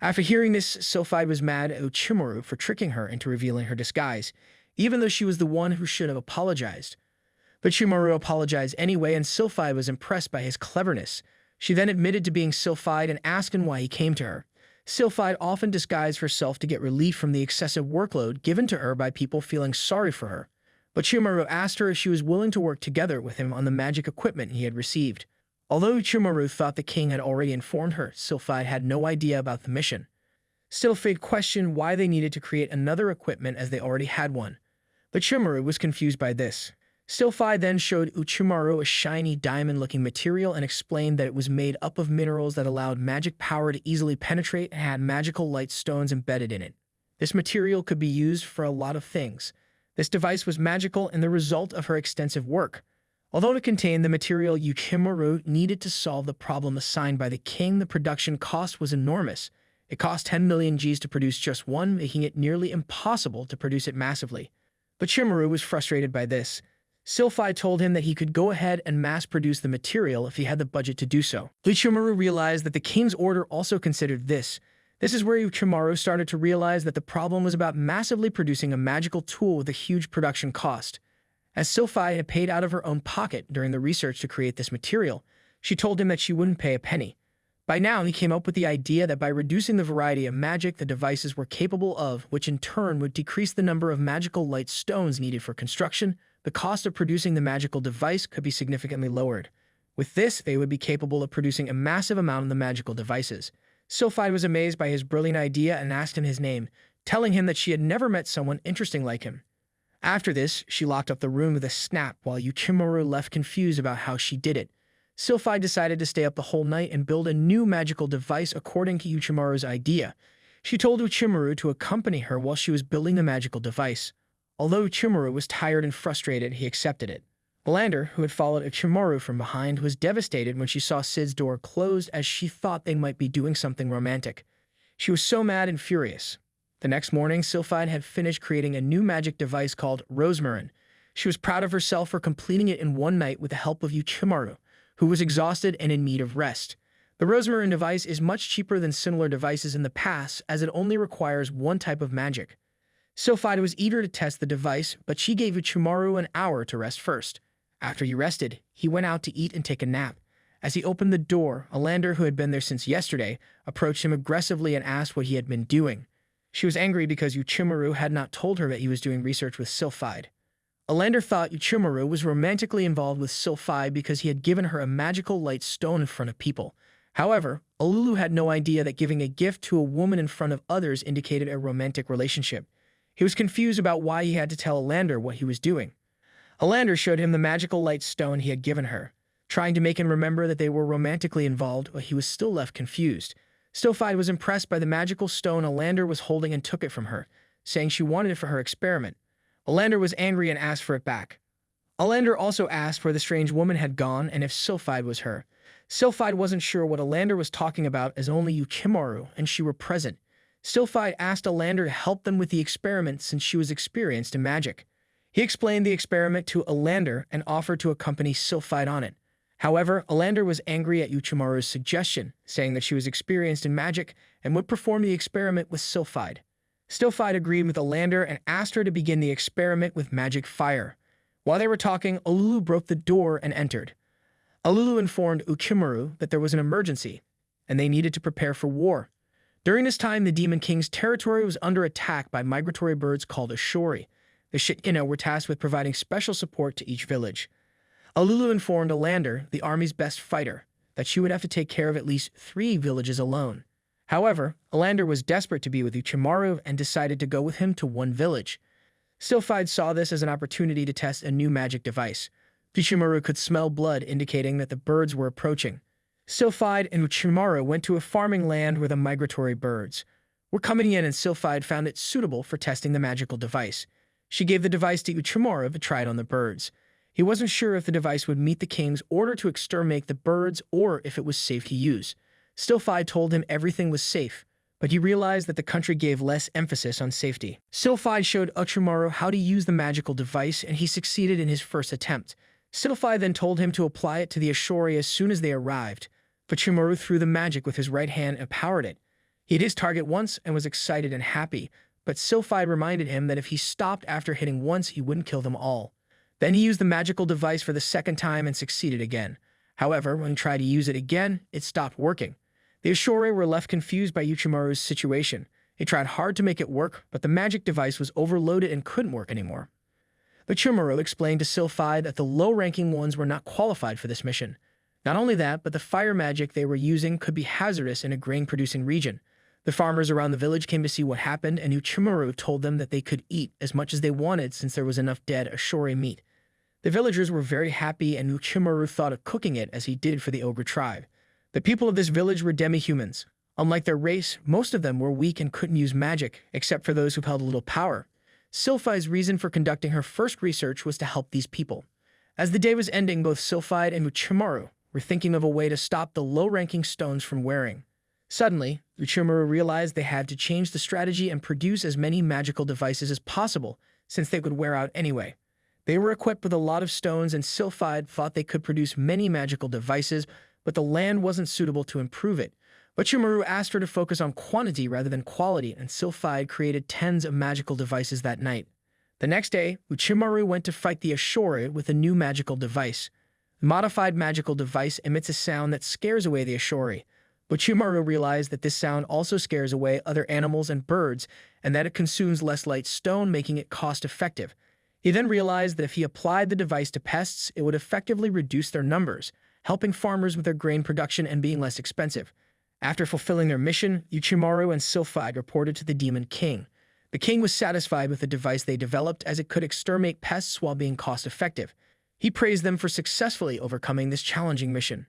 After hearing this, Sylphide was mad at Uchimaru for tricking her into revealing her disguise, even though she was the one who should have apologized. But Uchimaru apologized anyway, and Sylphide was impressed by his cleverness. She then admitted to being Sylphide and asked him why he came to her. Sylphide often disguised herself to get relief from the excessive workload given to her by people feeling sorry for her. But Uchimaru asked her if she was willing to work together with him on the magic equipment he had received. Although Uchimaru thought the king had already informed her, Sylphide had no idea about the mission. Sylphide questioned why they needed to create another equipment as they already had one. But Uchimaru was confused by this. Sylphide then showed Uchimaru a shiny diamond-looking material and explained that it was made up of minerals that allowed magic power to easily penetrate and had magical light stones embedded in it. This material could be used for a lot of things. This device was magical and the result of her extensive work. Although to contain the material Uchimaru needed to solve the problem assigned by the king, the production cost was enormous. It cost 10 million Gs to produce just one, making it nearly impossible to produce it massively. But Uchimaru was frustrated by this. Sylphide told him that he could go ahead and mass-produce the material if he had the budget to do so. Uchimaru realized that the king's order also considered this. This is where Uchimaru started to realize that the problem was about massively producing a magical tool with a huge production cost. As Sylphide had paid out of her own pocket during the research to create this material, She told him that she wouldn't pay a penny. By now, he came up with the idea that by reducing the variety of magic the devices were capable of, which in turn would decrease the number of magical light stones needed for construction, the cost of producing the magical device could be significantly lowered. With this, they would be capable of producing a massive amount of the magical devices. Solidified was amazed by his brilliant idea and asked him his name, telling him that she had never met someone interesting like him. After this, she locked up the room with a snap while Uchimaru left confused about how she did it. Solidified decided to stay up the whole night and build a new magical device according to Uchimaru's idea. She told Uchimaru to accompany her while she was building the magical device. Although Uchimaru was tired and frustrated, he accepted it. Olander, who had followed Uchimaru from behind, was devastated when she saw Sid's door closed as she thought they might be doing something romantic. She was so mad and furious. The next morning, Solidified had finished creating a new magic device called rosemarin. She was proud of herself for completing it in one night with the help of Uchimaru, who was exhausted and in need of rest. The rosemarin device is much cheaper than similar devices in the past as it only requires one type of magic. Solidified was eager to test the device, but she gave Uchimaru an hour to rest first. After he rested, he went out to eat and take a nap. As he opened the door, Olander, who had been there since yesterday, approached him aggressively and asked what he had been doing. She was angry because Uchimaru had not told her that he was doing research with Solidified. Olander thought Uchimaru was romantically involved with Solidified because he had given her a magical light stone in front of people. However, Olulu had no idea that giving a gift to a woman in front of others indicated a romantic relationship. He was confused about why he had to tell Olander what he was doing. Olander showed him the magical light stone he had given her, trying to make him remember that they were romantically involved, but he was still left confused. Solidified was impressed by the magical stone Olander was holding and took it from her, saying she wanted it for her experiment. Olander was angry and asked for it back. Olander also asked where the strange woman had gone and if Solidified was her. Solidified wasn't sure what Olander was talking about as only Uchimaru and she were present. Solidified asked Olander to help them with the experiment since she was experienced in magic. He explained the experiment to Olander and offered to accompany Solidified on it. However, Olander was angry at Uchimaru's suggestion, saying that she was experienced in magic and would perform the experiment with Solidified. Solidified agreed with Olander and asked her to begin the experiment with magic fire. While they were talking, Olulu broke the door and entered. Olulu informed Uchimaru that there was an emergency, and they needed to prepare for war. During this time, the Demon King's territory was under attack by migratory birds called ashori. The Shikino were tasked with providing special support to each village. Olulu informed Olander, the army's best fighter, that she would have to take care of at least 3 villages alone. However, Olander was desperate to be with Uchimaru and decided to go with him to one village. Solidified saw this as an opportunity to test a new magic device. Uchimaru could smell blood, indicating that the birds were approaching. Solidified and Uchimaru went to a farming land where the migratory birds were coming in, and Solidified found it suitable for testing the magical device. She gave the device to Uchimaru to try it on the birds. He wasn't sure if the device would meet the king's order to exterminate the birds or if it was safe to use. Solidified told him everything was safe, but he realized that the country gave less emphasis on safety. Solidified showed Uchimaru how to use the magical device, and he succeeded in his first attempt. Solidified then told him to apply it to the ashori as soon as they arrived. Uchimaru threw the magic with his right hand and powered it. He hit his target once and was excited and happy, but Solidified reminded him that if he stopped after hitting once, he wouldn't kill them all. Then he used the magical device for the second time and succeeded again. However, when he tried to use it again, it stopped working. The ashori were left confused by Uchimaru's situation. He tried hard to make it work, but the magic device was overloaded and couldn't work anymore. Uchimaru explained to Solidified that the low-ranking ones were not qualified for this mission. Not only that, but the fire magic they were using could be hazardous in a grain-producing region. The farmers around the village came to see what happened, and Uchimaru told them that they could eat as much as they wanted since there was enough dead ashori meat. The villagers were very happy, and Uchimaru thought of cooking it as he did for the ogre tribe. The people of this village were demi-humans. Unlike their race, most of them were weak and couldn't use magic, except for those who held a little power. Solidified's reason for conducting her first research was to help these people. As the day was ending, both Solidified and Uchimaru were thinking of a way to stop the low-ranking stones from wearing. Suddenly, Uchimaru realized they had to change the strategy and produce as many magical devices as possible, since they would wear out anyway. They were equipped with a lot of stones, and Solidified thought they could produce many magical devices, but the land wasn't suitable to improve it. Uchimaru asked her to focus on quantity rather than quality, and Solidified created tens of magical devices that night. The next day, Uchimaru went to fight the ashori with a new magical device. The modified magical device emits a sound that scares away the Ashori. But Uchimaru realized that this sound also scares away other animals and birds, and that it consumes less light stone, making it cost-effective. He then realized that if he applied the device to pests, it would effectively reduce their numbers, helping farmers with their grain production and being less expensive. After fulfilling their mission, Uchimaru and Solidified reported to the Demon King. The king was satisfied with the device they developed, as it could exterminate pests while being cost-effective. He praised them for successfully overcoming this challenging mission.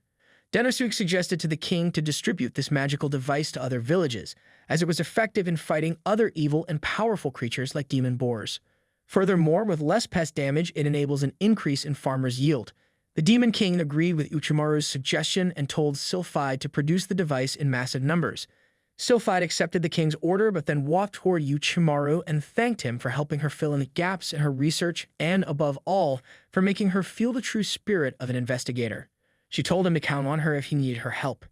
Denosuk suggested to the king to distribute this magical device to other villages, as it was effective in fighting other evil and powerful creatures like demon boars. Furthermore, with less pest damage, it enables an increase in farmers' yield. The Demon King agreed with Uchimaru's suggestion and told Solidified to produce the device in massive numbers. Solidified accepted the king's order, but then walked toward Uchimaru and thanked him for helping her fill in the gaps in her research and, above all, for making her feel the true spirit of an investigator. She told him to count on her if he needed her help.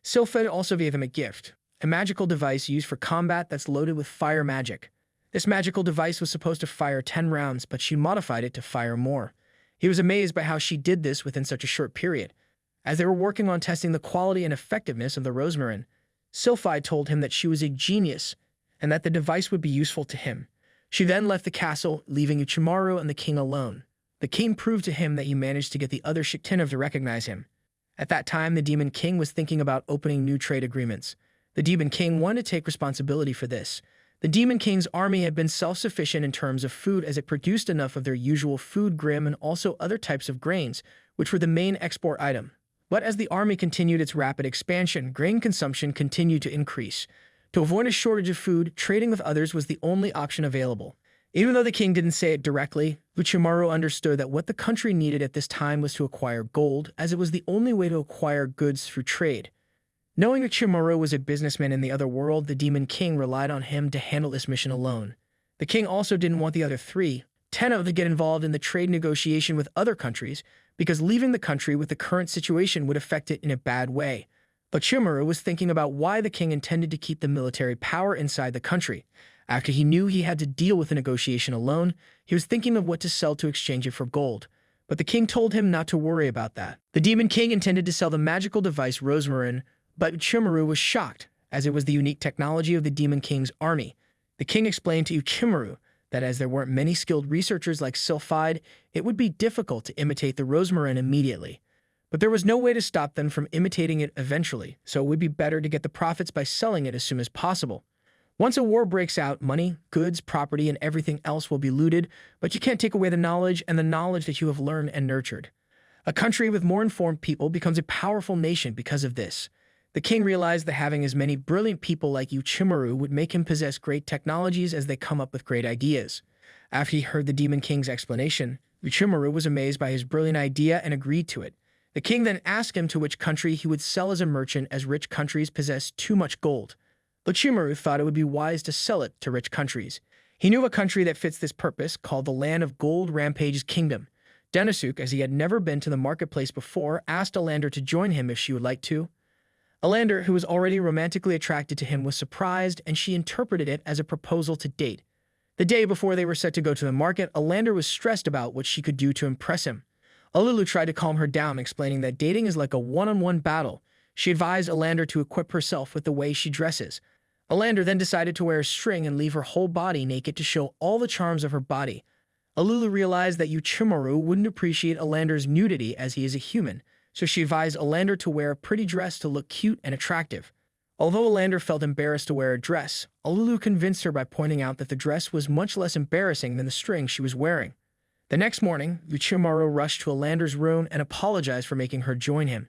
Solidified also gave him a gift, a magical device used for combat that's loaded with fire magic. This magical device was supposed to fire 10 rounds, but she modified it to fire more. He was amazed by how she did this within such a short period. As they were working on testing the quality and effectiveness of the rosemarin, Solidified told him that she was a genius and that the device would be useful to him. She then left the castle, leaving Uchimaru and the king alone. The king proved to him that he managed to get the other Shiktinov to recognize him. At that time, the Demon King was thinking about opening new trade agreements. The Demon King wanted to take responsibility for this. The Demon King's army had been self-sufficient in terms of food, as it produced enough of their usual food, grim, and also other types of grains, which were the main export item. But as the army continued its rapid expansion, grain consumption continued to increase. To avoid a shortage of food, trading with others was the only option available. Even though the king didn't say it directly, Uchimaru understood that what the country needed at this time was to acquire gold, as it was the only way to acquire goods through trade. Knowing Uchimaru was a businessman in the other world, the Demon King relied on him to handle this mission alone. The king also didn't want the other 10 of them to get involved in the trade negotiation with other countries, because leaving the country with the current situation would affect it in a bad way. But Uchimaru was thinking about why the king intended to keep the military power inside the country. After he knew he had to deal with the negotiation alone, he was thinking of what to sell to exchange it for gold. But the king told him not to worry about that. The Demon King intended to sell the magical device rosemarin, but Uchimaru was shocked, as it was the unique technology of the Demon King's army. The king explained to Uchimaru that as there weren't many skilled researchers like Solidified, it would be difficult to imitate the rosemarin immediately. But there was no way to stop them from imitating it eventually, so it would be better to get the profits by selling it as soon as possible. Once a war breaks out, money, goods, property, and everything else will be looted, but you can't take away the knowledge that you have learned and nurtured. A country with more informed people becomes a powerful nation because of this. The king realized that having as many brilliant people like Uchimaru would make him possess great technologies as they come up with great ideas. After he heard the Demon King's explanation, Uchimaru was amazed by his brilliant idea and agreed to it. The king then asked him to which country he would sell as a merchant, as rich countries possess too much gold. Uchimaru thought it would be wise to sell it to rich countries. He knew of a country that fits this purpose, called the Land of Gold, Rampage's kingdom. Denosuk, as he had never been to the marketplace before, asked Alander to join him if she would like to. Alander, who was already romantically attracted to him, was surprised, and she interpreted it as a proposal to date. The day before they were set to go to the market, Alander was stressed about what she could do to impress him. Alulu tried to calm her down, explaining that dating is like a one-on-one battle. She advised Alander to equip herself with the way she dresses. Alander then decided to wear a string and leave her whole body naked to show all the charms of her body. Alulu realized that Uchimaru wouldn't appreciate Alander's nudity, as he is a human, so she advised Alander to wear a pretty dress to look cute and attractive. Although Alander felt embarrassed to wear a dress, Alulu convinced her by pointing out that the dress was much less embarrassing than the string she was wearing. The next morning, Uchimaru rushed to Alander's room and apologized for making her join him.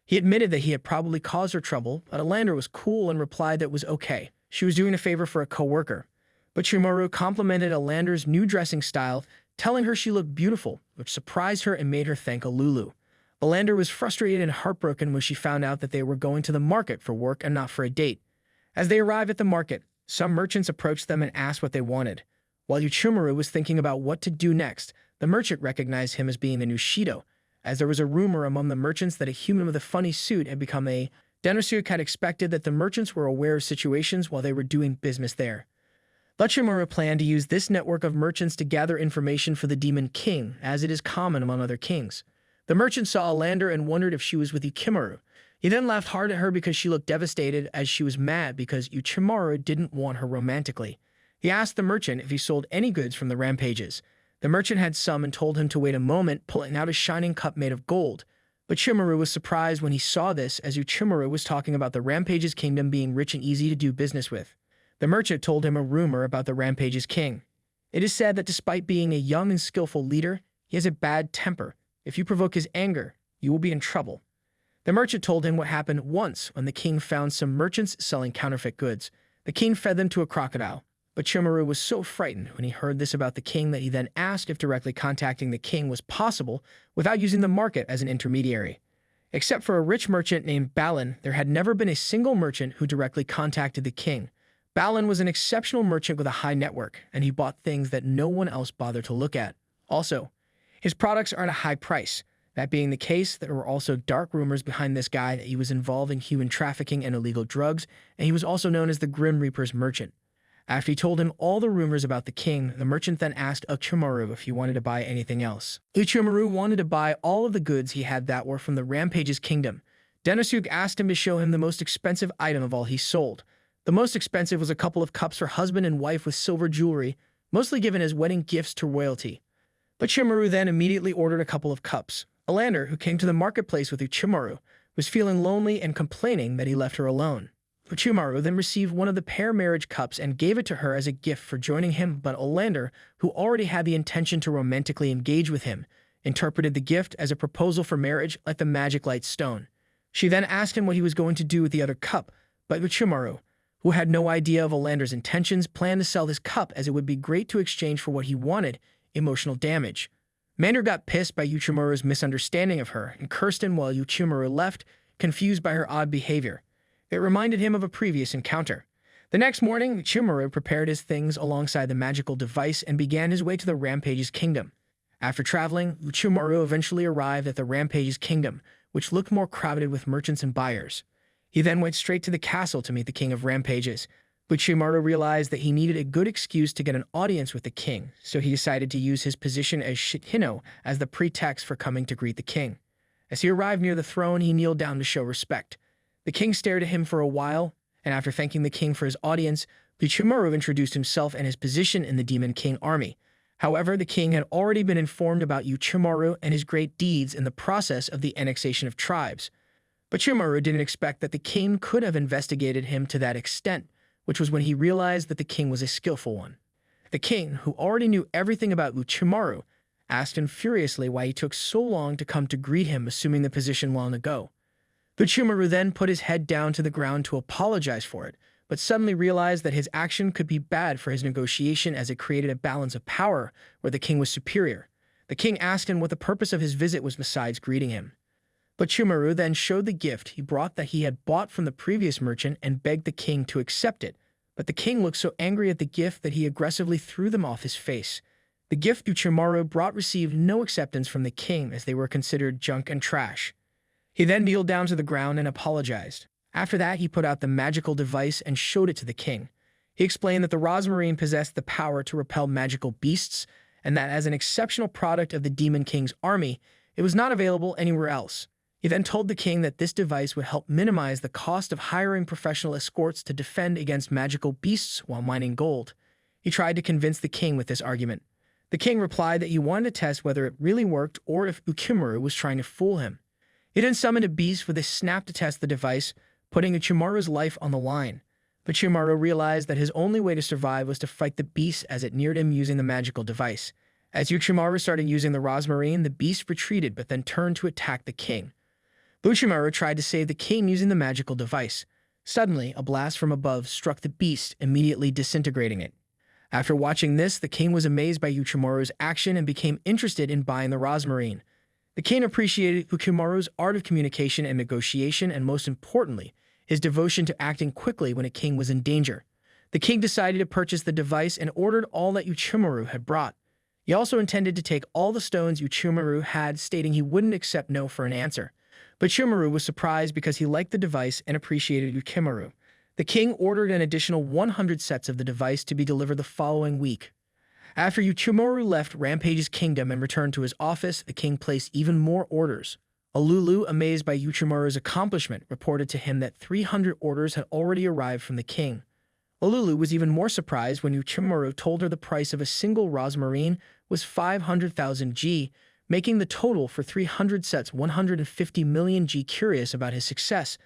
He admitted that he had probably caused her trouble, but Alander was cool and replied that it was okay. She was doing a favor for a co-worker. But Uchimaru complimented Alander's new dressing style, telling her she looked beautiful, which surprised her and made her thank Alulu. Alander was frustrated and heartbroken when she found out that they were going to the market for work and not for a date. As they arrived at the market, some merchants approached them and asked what they wanted. While Uchimaru was thinking about what to do next, the merchant recognized him as being the new Shido, as there was a rumor among the merchants that a human with a funny suit had become a... Denosuk had expected that the merchants were aware of situations while they were doing business there. Uchimaru planned to use this network of merchants to gather information for the Demon King, as it is common among other kings. The merchant saw Alander and wondered if she was with Uchimaru. He then laughed hard at her because she looked devastated, as she was mad because Uchimaru didn't want her romantically. He asked the merchant if he sold any goods from the Rampages. The merchant had some and told him to wait a moment, pulling out a shining cup made of gold. But Uchimaru was surprised when he saw this, as Uchimaru was talking about the Rampage's kingdom being rich and easy to do business with. The merchant told him a rumor about the Rampage's king. It is said that despite being a young and skillful leader, he has a bad temper. If you provoke his anger, you will be in trouble. The merchant told him what happened once when the king found some merchants selling counterfeit goods. The king fed them to a crocodile. But Uchimaru was so frightened when he heard this about the king that he then asked if directly contacting the king was possible without using the market as an intermediary. Except for a rich merchant named Balin, there had never been a single merchant who directly contacted the king. Balin was an exceptional merchant with a high network, and he bought things that no one else bothered to look at. Also, his products are at a high price. That being the case, there were also dark rumors behind this guy that he was involved in human trafficking and illegal drugs, and he was also known as the Grim Reaper's merchant. After he told him all the rumors about the king, the merchant then asked Uchimaru if he wanted to buy anything else. Uchimaru wanted to buy all of the goods he had that were from the Rampage's kingdom. Denosug asked him to show him the most expensive item of all he sold. The most expensive was a couple of cups for husband and wife with silver jewelry, mostly given as wedding gifts to royalty. But Uchimaru then immediately ordered a couple of cups. Alander, who came to the marketplace with Uchimaru, was feeling lonely and complaining that he left her alone. Uchimaru then received one of the pair marriage cups and gave it to her as a gift for joining him, but Alander, who already had the intention to romantically engage with him, interpreted the gift as a proposal for marriage like the magic light stone. She then asked him what he was going to do with the other cup, but Uchimaru, who had no idea of Alander's intentions, planned to sell his cup as it would be great to exchange for what he wanted, emotional damage. Mander got pissed by Uchimaru's misunderstanding of her and cursed him while Uchimaru left, confused by her odd behavior. It reminded him of a previous encounter. The next morning, Uchimaru prepared his things alongside the magical device and began his way to the Rampage's kingdom. After traveling, Uchimaru eventually arrived at the Rampage's kingdom, which looked more crowded with merchants and buyers. He then went straight to the castle to meet the king of Rampages. Uchimaru realized that he needed a good excuse to get an audience with the king, so he decided to use his position as Shihino as the pretext for coming to greet the king. As he arrived near the throne, he kneeled down to show respect. The king stared at him for a while, and after thanking the king for his audience, Uchimaru introduced himself and his position in the Demon King army. However, the king had already been informed about Uchimaru and his great deeds in the process of the annexation of tribes. But Uchimaru didn't expect that the king could have investigated him to that extent, which was when he realized that the king was a skillful one. The king, who already knew everything about Uchimaru, asked him furiously why he took so long to come to greet him, assuming the position long ago. Uchimaru then put his head down to the ground to apologize for it, but suddenly realized that his action could be bad for his negotiation as it created a balance of power where the king was superior. The king asked him what the purpose of his visit was besides greeting him. But Uchimaru then showed the gift he brought that he had bought from the previous merchant and begged the king to accept it. But the king looked so angry at the gift that he aggressively threw them off his face. The gift Uchimaru brought received no acceptance from the king as they were considered junk and trash. He then kneeled down to the ground and apologized. After that, he put out the magical device and showed it to the king. He explained that the rosemarin possessed the power to repel magical beasts, and that as an exceptional product of the Demon King's army, it was not available anywhere else. He then told the king that this device would help minimize the cost of hiring professional escorts to defend against magical beasts while mining gold. He tried to convince the king with this argument. The king replied that he wanted to test whether it really worked or if Uchimaru was trying to fool him. He then summoned a beast with a snap to test the device, putting Uchimaru's life on the line. But Uchimaru realized that his only way to survive was to fight the beast as it neared him using the magical device. As Uchimaru started using the rosemarin, the beast retreated but then turned to attack the king. Uchimaru tried to save the king using the magical device. Suddenly, a blast from above struck the beast, immediately disintegrating it. After watching this, the king was amazed by Uchimaru's action and became interested in buying the rosemarin. The king appreciated Uchimaru's art of communication and negotiation, and most importantly, his devotion to acting quickly when a king was in danger. The king decided to purchase the device and ordered all that Uchimaru had brought. He also intended to take all the stones Uchimaru had, stating he wouldn't accept no for an answer. But Uchimaru was surprised because he liked the device and appreciated Uchimaru. The king ordered an additional 100 sets of the device to be delivered the following week. After Uchimaru left Rampage's kingdom and returned to his office, the king placed even more orders. Olulu, amazed by Uchimaru's accomplishment, reported to him that 300 orders had already arrived from the king. Olulu was even more surprised when Uchimaru told her the price of a single rosmarin was 500,000 G, making the total for 300 sets 150 million G. Curious about his success,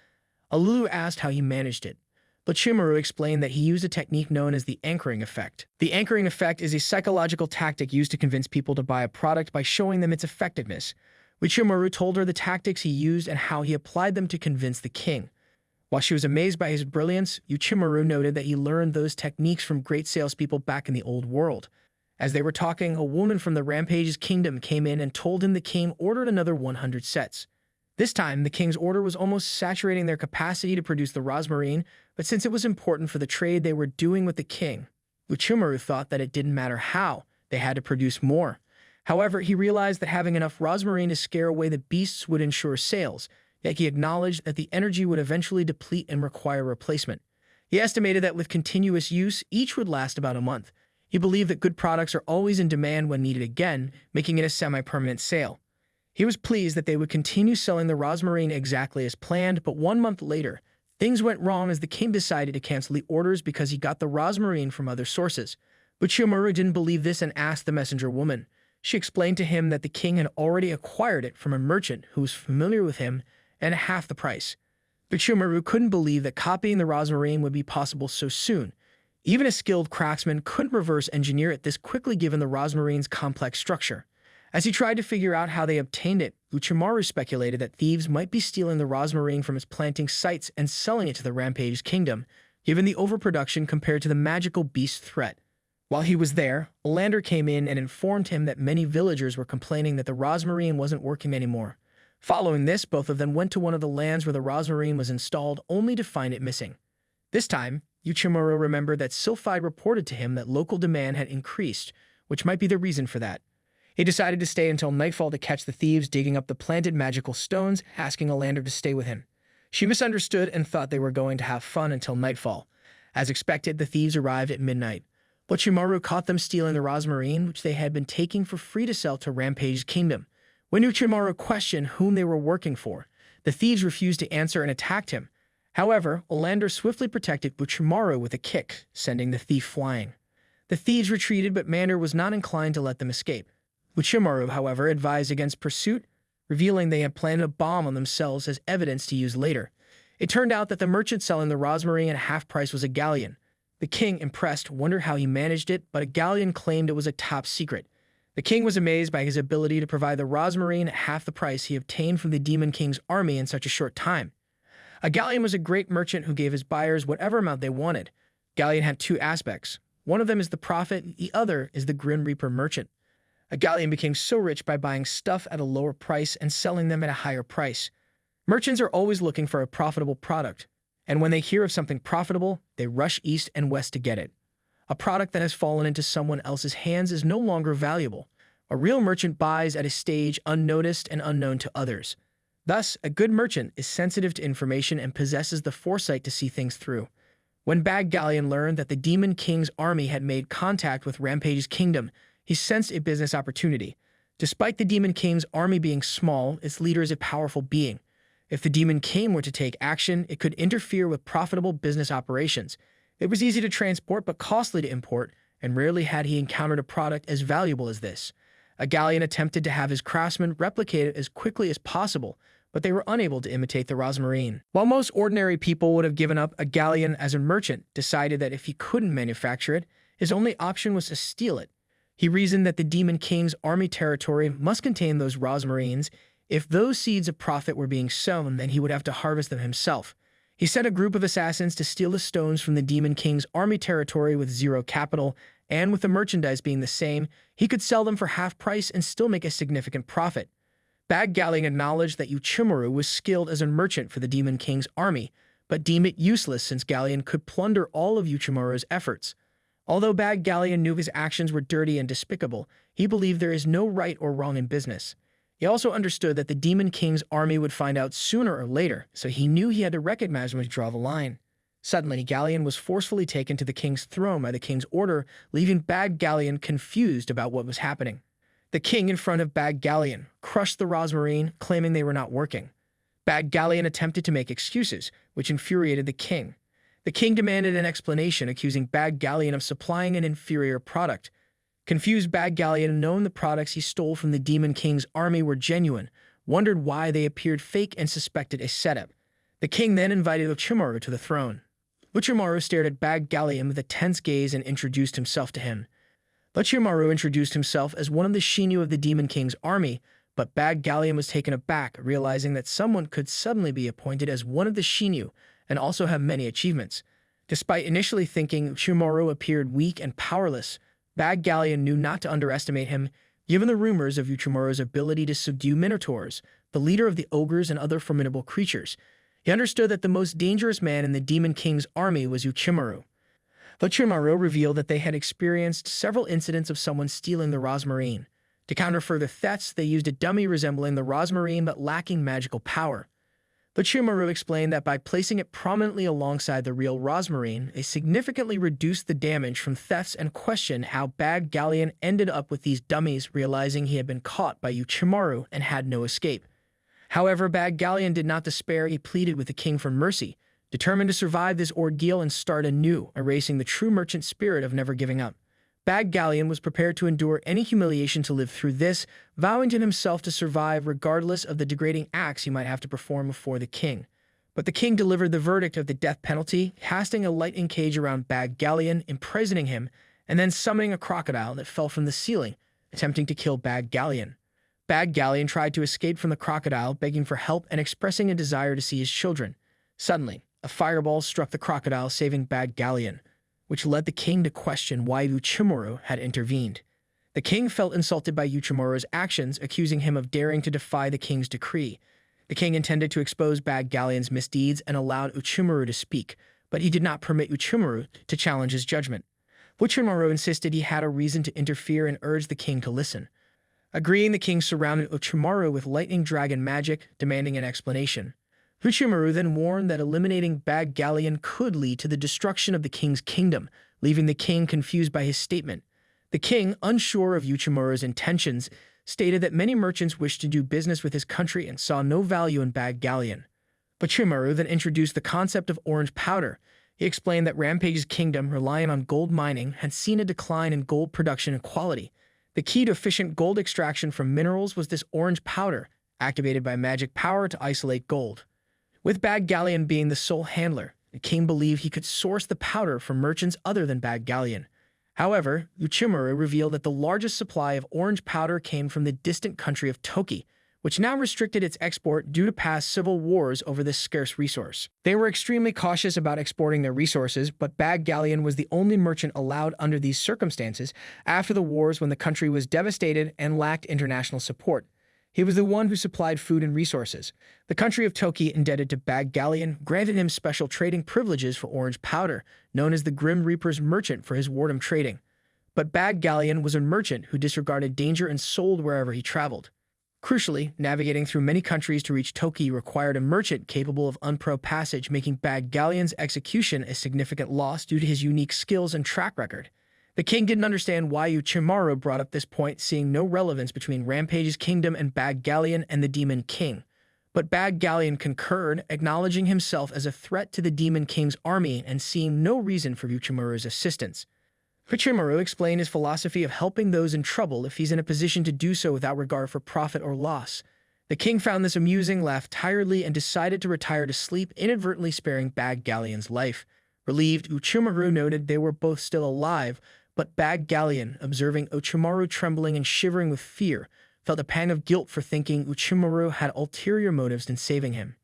Olulu asked how he managed it. But Uchimaru explained that he used a technique known as the anchoring effect. The anchoring effect is a psychological tactic used to convince people to buy a product by showing them its effectiveness. Uchimaru told her the tactics he used and how he applied them to convince the king. While she was amazed by his brilliance, Uchimaru noted that he learned those techniques from great salespeople back in the old world. As they were talking, a woman from the Rampage's kingdom came in and told him the king ordered another 100 sets. This time, the king's order was almost saturating their capacity to produce the rosmarin, but since it was important for the trade they were doing with the king, Uchimaru thought that it didn't matter how, they had to produce more. However, he realized that having enough rosmarin to scare away the beasts would ensure sales, yet he acknowledged that the energy would eventually deplete and require replacement. He estimated that with continuous use, each would last about a month. He believed that good products are always in demand when needed again, making it a semi-permanent sale. He was pleased that they would continue selling the rosmarin exactly as planned, but 1 month later, things went wrong as the king decided to cancel the orders because he got the rosmarin from other sources. But Uchimaru didn't believe this and asked the messenger woman. She explained to him that the king had already acquired it from a merchant who was familiar with him and at half the price. But Uchimaru couldn't believe that copying the rosmarin would be possible so soon. Even a skilled craftsman couldn't reverse engineer it this quickly given the rosmarin's complex structure. As he tried to figure out how they obtained it, Uchimaru speculated that thieves might be stealing the rosmarin from its planting sites and selling it to the Rampage's kingdom, given the overproduction compared to the magical beast threat. While he was there, Olander came in and informed him that many villagers were complaining that the rosmarin wasn't working anymore. Following this, both of them went to one of the lands where the rosmarin was installed only to find it missing. This time, Uchimaru remembered that Sylphide reported to him that local demand had increased, which might be the reason for that. He decided to stay until nightfall to catch the thieves digging up the planted magical stones, asking Olander to stay with him. She misunderstood and thought they were going to have fun until nightfall. As expected, the thieves arrived at midnight. But Uchimaru caught them stealing the rosmarin, which they had been taking for free to sell to Rampage's kingdom. When Uchimaru questioned whom they were working for, the thieves refused to answer and attacked him. However, Olander swiftly protected Uchimaru with a kick, sending the thief flying. The thieves retreated, but Mander was not inclined to let them escape. Uchimaru, however, advised against pursuit, revealing they had planted a bomb on themselves as evidence to use later. It turned out that the merchant selling the rosmarin at half price was a galleon. The king, impressed, wondered how he managed it, but a galleon claimed it was a top secret. The king was amazed by his ability to provide the rosmarin at half the price he obtained from the Demon King's army in such a short time. A galleon was a great merchant who gave his buyers whatever amount they wanted. Galleon had two aspects. One of them is the prophet, the other is the Grim Reaper merchant. A galleon became so rich by buying stuff at a lower price and selling them at a higher price. Merchants are always looking for a profitable product, and when they hear of something profitable, they rush east and west to get it. A product that has fallen into someone else's hands is no longer valuable. A real merchant buys at a stage unnoticed and unknown to others. Thus, a good merchant is sensitive to information and possesses the foresight to see things through. When Bag Galleon learned that the Demon King's army had made contact with Rampage's kingdom, he sensed a business opportunity. Despite the Demon King's army being small, its leader is a powerful being. If the Demon King were to take action, it could interfere with profitable business operations. It was easy to transport but costly to import, and rarely had he encountered a product as valuable as this. A galleon attempted to have his craftsmen replicate it as quickly as possible, but they were unable to imitate the rosmarin. While most ordinary people would have given up, a galleon as a merchant decided that if he couldn't manufacture it, his only option was to steal it. He reasoned that the Demon King's army territory must contain those rosmarins. If those seeds of profit were being sown, then he would have to harvest them himself. He sent a group of assassins to steal the stones from the Demon King's army territory with zero capital, and with the merchandise being the same, he could sell them for half price and still make a significant profit. Bag Galleon acknowledged that Uchimaru was skilled as a merchant for the Demon King's army, but deemed it useless since Galleon could plunder all of Uchimaru's efforts. Although Bag Galleon knew his actions were dirty and despicable, he believed there is no right or wrong in business. He also understood that the Demon King's army would find out sooner or later, so he knew he had to recognize when to draw the line. Suddenly, Galleon was forcefully taken to the king's throne by the king's order, leaving Bad Galleon confused about what was happening. The king, in front of Bad Galleon, crushed the rosmarin, claiming they were not working. Bad Galleon attempted to make excuses, which infuriated the king. The king demanded an explanation, accusing Bad Galleon of supplying an inferior product. Confused, Bad Galleon, knowing the products he stole from the Demon King's army were genuine, wondered why they appeared fake and suspected a setup. The king then invited Orochimaru to the throne. Orochimaru stared at Bad Galleon with a tense gaze and introduced himself to him. Orochimaru introduced himself as one of the Shinyu of the Demon King's army, but Bad Galleon was taken aback, realizing that someone could suddenly be appointed as one of the Shinyu and also have many achievements. Despite initially thinking Orochimaru appeared weak and powerless, Bad Galleon knew not to underestimate him, given the rumors of Orochimaru's ability to subdue minotaurs, the leader of the ogres and other formidable creatures. He understood that the most dangerous man in the Demon King's army was Orochimaru. Orochimaru revealed that they had experienced several incidents of someone stealing the rosmarin. To counter further thefts, they used a dummy resembling the rosmarin but lacking magical power. Orochimaru explained that by placing it prominently alongside the real rosmarin, they significantly reduced the damage from thefts and questioned how Bad Galleon ended up with these dummies, realizing he had been caught by Orochimaru and had no escape. However, Bad Galleon did not despair. He pleaded with the king for mercy, determined to survive this ordeal and start anew, erasing the true merchant spirit of never giving up. Bad Galleon was prepared to endure any humiliation to live through this, vowing to himself to survive regardless of the degrading acts he might have to perform before the king. But the king delivered the verdict of the death penalty, casting a lightning cage around Bad Galleon, imprisoning him, and then summoning a crocodile that fell from the ceiling, attempting to kill Bad Galleon. Bad Galleon tried to escape from the crocodile, begging for help and expressing a desire to see his children. Suddenly, a fireball struck the crocodile, saving Bad Galleon, which led the king to question why Orochimaru had intervened. The king felt insulted by Orochimaru's actions, accusing him of daring to defy the king's decree. The king intended to expose Bad Galleon's misdeeds and allowed Orochimaru to speak, but he did not permit Orochimaru to challenge his judgment. Orochimaru insisted he had a reason to interfere and urged the king to listen. Agreeing, the king surrounded Orochimaru with lightning dragon magic, demanding an explanation. Orochimaru then warned that eliminating Bad Galleon could lead to the destruction of the king's kingdom, leaving the king confused by his statement. The king, unsure of Orochimaru's intentions, stated that many merchants wished to do business with his country and saw no value in Bad Galleon. Orochimaru then introduced the concept of orange powder. He explained that Rampage's kingdom, relying on gold mining, had seen a decline in gold production and quality. The key to efficient gold extraction from minerals was this orange powder, activated by magic power to isolate gold. With Bad Galleon being the sole handler, the king believed he could source the powder from merchants other than Bad Galleon. However, Orochimaru revealed that the largest supply of orange powder came from the distant country of Toki, which now restricted its export due to past civil wars over this scarce resource. They were extremely cautious about exporting their resources, but Bad Galleon was the only merchant allowed under these circumstances after the wars when the country was devastated and lacked international support. He was the one who supplied food and resources. The country of Toki, indebted to Bad Galleon, granted him special trading privileges for orange powder, known as the Grim Reaper's merchant for his wardom trading. But Bad Galleon was a merchant who disregarded danger and sold wherever he traveled. Crucially, navigating through many countries to reach Toki required a merchant capable of unpro passage, making Bad Galleon's execution a significant loss due to his unique skills and track record. The king didn't understand why Orochimaru brought up this point, seeing no relevance between Rampage's kingdom and Bad Galleon and the Demon King. But Bad Galleon concurred, acknowledging himself as a threat to the Demon King's army and seeing no reason for Orochimaru's assistance. Orochimaru explained his philosophy of helping those in trouble if he's in a position to do so without regard for profit or loss. The king found this amusing, laughed tiredly, and decided to retire to sleep, inadvertently sparing Bad Galleon's life. Relieved, Orochimaru noted they were both still alive, but Bad Galleon, observing Orochimaru trembling and shivering with fear, felt a pang of guilt for thinking Orochimaru had ulterior motives in saving him.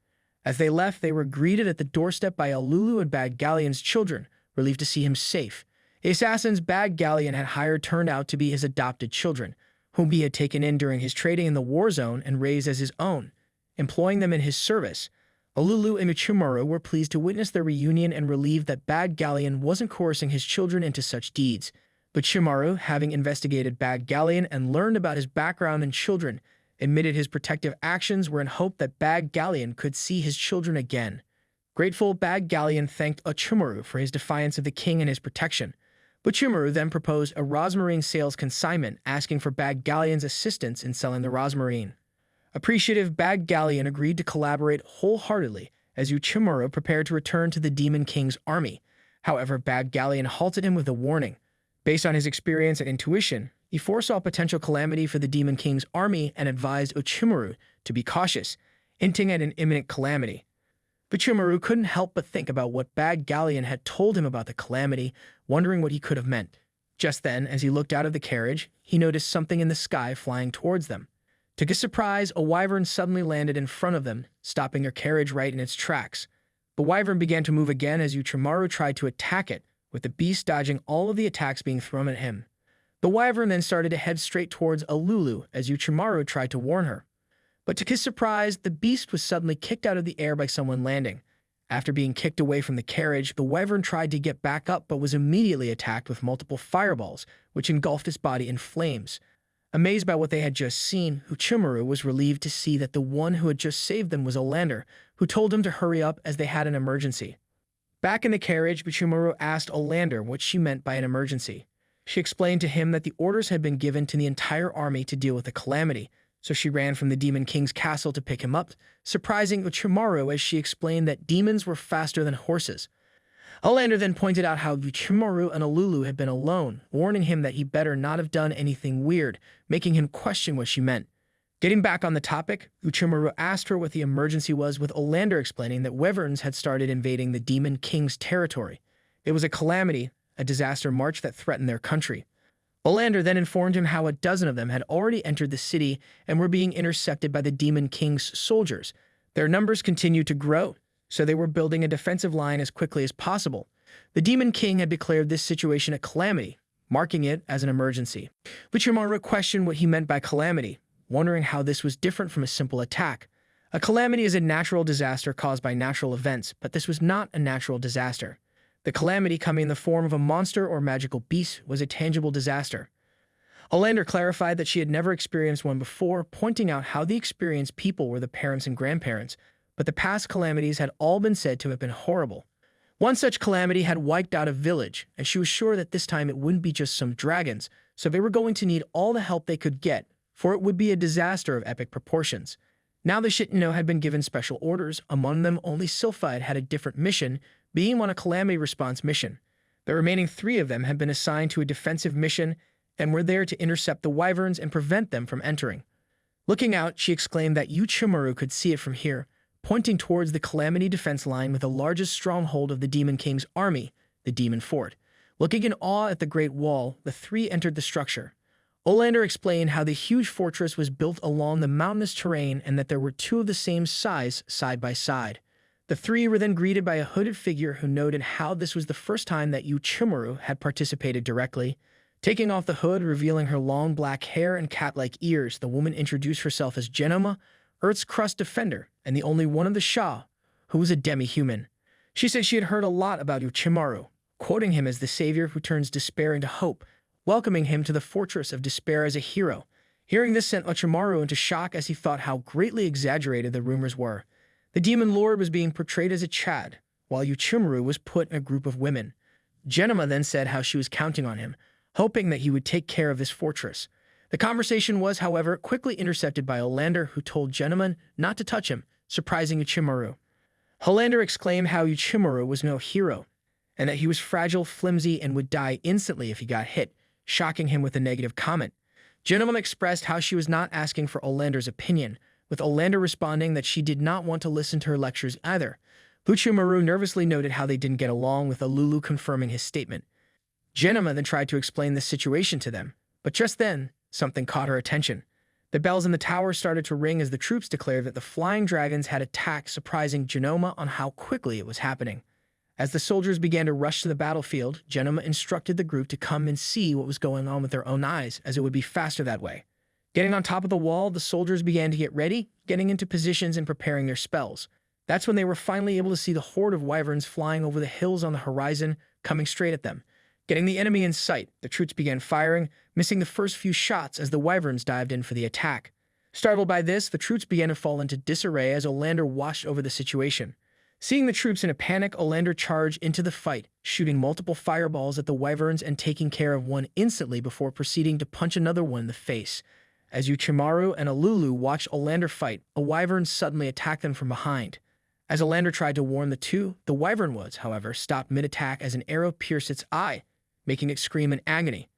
As they left, they were greeted at the doorstep by Alulu and Bad Galleon's children, relieved to see him safe. The assassins Bad Galleon had hired turned out to be his adopted children, whom he had taken in during his trading in the war zone and raised as his own, employing them in his service. Alulu and Orochimaru were pleased to witness their reunion and relieved that Bad Galleon wasn't coercing his children into such deeds. But Orochimaru, having investigated Bad Galleon and learned about his background and children, admitted his protective actions were in hope that Bad Galleon could see his children again. Grateful, Bag Galleon thanked Uchimaru for his defiance of the king and his protection. Uchimaru then proposed a rosmarin sales consignment, asking for Bag Galleon's assistance in selling the rosmarin. Appreciative, Bag Galleon agreed to collaborate wholeheartedly as Uchimaru prepared to return to the Demon King's army. However, Bag Galleon halted him with a warning. Based on his experience and intuition, he foresaw potential calamity for the Demon King's army and advised Uchimaru to be cautious, hinting at an imminent calamity. Uchimaru couldn't help but think about what Bag Galleon had told him about the calamity, wondering what he could have meant. Just then, as he looked out of the carriage, he noticed something in the sky flying towards them. To his surprise, a wyvern suddenly landed in front of them, stopping their carriage right in its tracks. The wyvern began to move again as Uchimaru tried to attack it, with the beast dodging all of the attacks being thrown at him. The wyvern then started to head straight towards Alulu as Uchimaru tried to warn her. But to his surprise, the beast was suddenly kicked out of the air by someone landing. After being kicked away from the carriage, the wyvern tried to get back up but was immediately attacked with multiple fireballs, which engulfed his body in flames. Amazed by what they had just seen, Uchimaru was relieved to see that the one who had just saved them was Olander, who told him to hurry up as they had an emergency. Back in the carriage, Uchimaru asked Olander what she meant by an emergency. She explained to him that the orders had been given to the entire army to deal with the calamity, so she ran from the Demon King's castle to pick him up, surprising Uchimaru as she explained that demons were faster than horses. Olander then pointed out how Uchimaru and Alulu had been alone, warning him that he better not have done anything weird, making him question what she meant. Getting back on the topic, Uchimaru asked her what the emergency was, with Olander explaining that wyverns had started invading the Demon King's territory. It was a calamity, a disaster march that threatened their country. Olander then informed him how a dozen of them had already entered the city and were being intercepted by the Demon King's soldiers. Their numbers continued to grow, so they were building a defensive line as quickly as possible. The Demon King had declared this situation a calamity, marking it as an emergency. Uchimaru questioned what he meant by calamity, wondering how this was different from a simple attack. A calamity is a natural disaster caused by natural events, but this was not a natural disaster. The calamity, coming in the form of a monster or magical beast, was a tangible disaster. Olander clarified that she had never experienced one before, pointing out how the experienced people were the parents and grandparents, but the past calamities had all been said to have been horrible. One such calamity had wiped out a village, and she was sure that this time it wouldn't be just some dragons, so they were going to need all the help they could get, for it would be a disaster of epic proportions. Now the Shitino had been given special orders. Among them, only Sylphide had a different mission, being on a calamity response mission. The remaining 3 of them had been assigned to a defensive mission and were there to intercept the wyverns and prevent them from entering. Looking out, she exclaimed that Uchimaru could see it from here, pointing towards the calamity defense line with the largest stronghold of the Demon King's army, the Demon Fort. Looking in awe at the Great Wall, the 3 entered the structure. Olander explained how the huge fortress was built along the mountainous terrain and that there were 2 of the same size side by side. The 3 were then greeted by a hooded figure who noted how this was the first time that Uchimaru had participated directly. Taking off the hood, revealing her long black hair and cat-like ears, the woman introduced herself as Genoma, Earth's crust defender, and the only one of the Shah who was a demi-human. She said she had heard a lot about Uchimaru, quoting him as the savior who turns despair into hope, welcoming him to the fortress of despair as a hero. Hearing this sent Uchimaru into shock as he thought how greatly exaggerated the rumors were. The demon lord was being portrayed as a Chad, while Uchimaru was put in a group of women. Genoma then said how she was counting on him, hoping that he would take care of this fortress. The conversation was, however, quickly intercepted by Olander, who told Genoma not to touch him, surprising Uchimaru. Olander exclaimed how Uchimaru was no hero, and that he was fragile, flimsy, and would die instantly if he got hit, shocking him with a negative comment. Genoma expressed how she was not asking for Olander's opinion, with Olander responding that she did not want to listen to her lectures either. Uchimaru nervously noted how they didn't get along, with Alulu confirming his statement. Genoma then tried to explain the situation to them, but just then, something caught her attention. The bells in the tower started to ring as the troops declared that the flying dragons had attacked, surprising Genoma on how quickly it was happening. As the soldiers began to rush to the battlefield, Genoma instructed the group to come and see what was going on with their own eyes, as it would be faster that way. Getting on top of the wall, the soldiers began to get ready, getting into positions and preparing their spells. That's when they were finally able to see the horde of wyverns flying over the hills on the horizon, coming straight at them. Getting the enemy in sight, the troops began firing, missing the first few shots as the wyverns dived in for the attack. Startled by this, the troops began to fall into disarray as Olander watched over the situation. Seeing the troops in a panic, Olander charged into the fight, shooting multiple fireballs at the wyverns and taking care of one instantly before proceeding to punch another one in the face. As Uchimaru and Alulu watched Olander fight, a wyvern suddenly attacked them from behind. As Olander tried to warn the two, the wyvern was, however, stopped mid-attack as an arrow pierced its eye, making it scream in agony.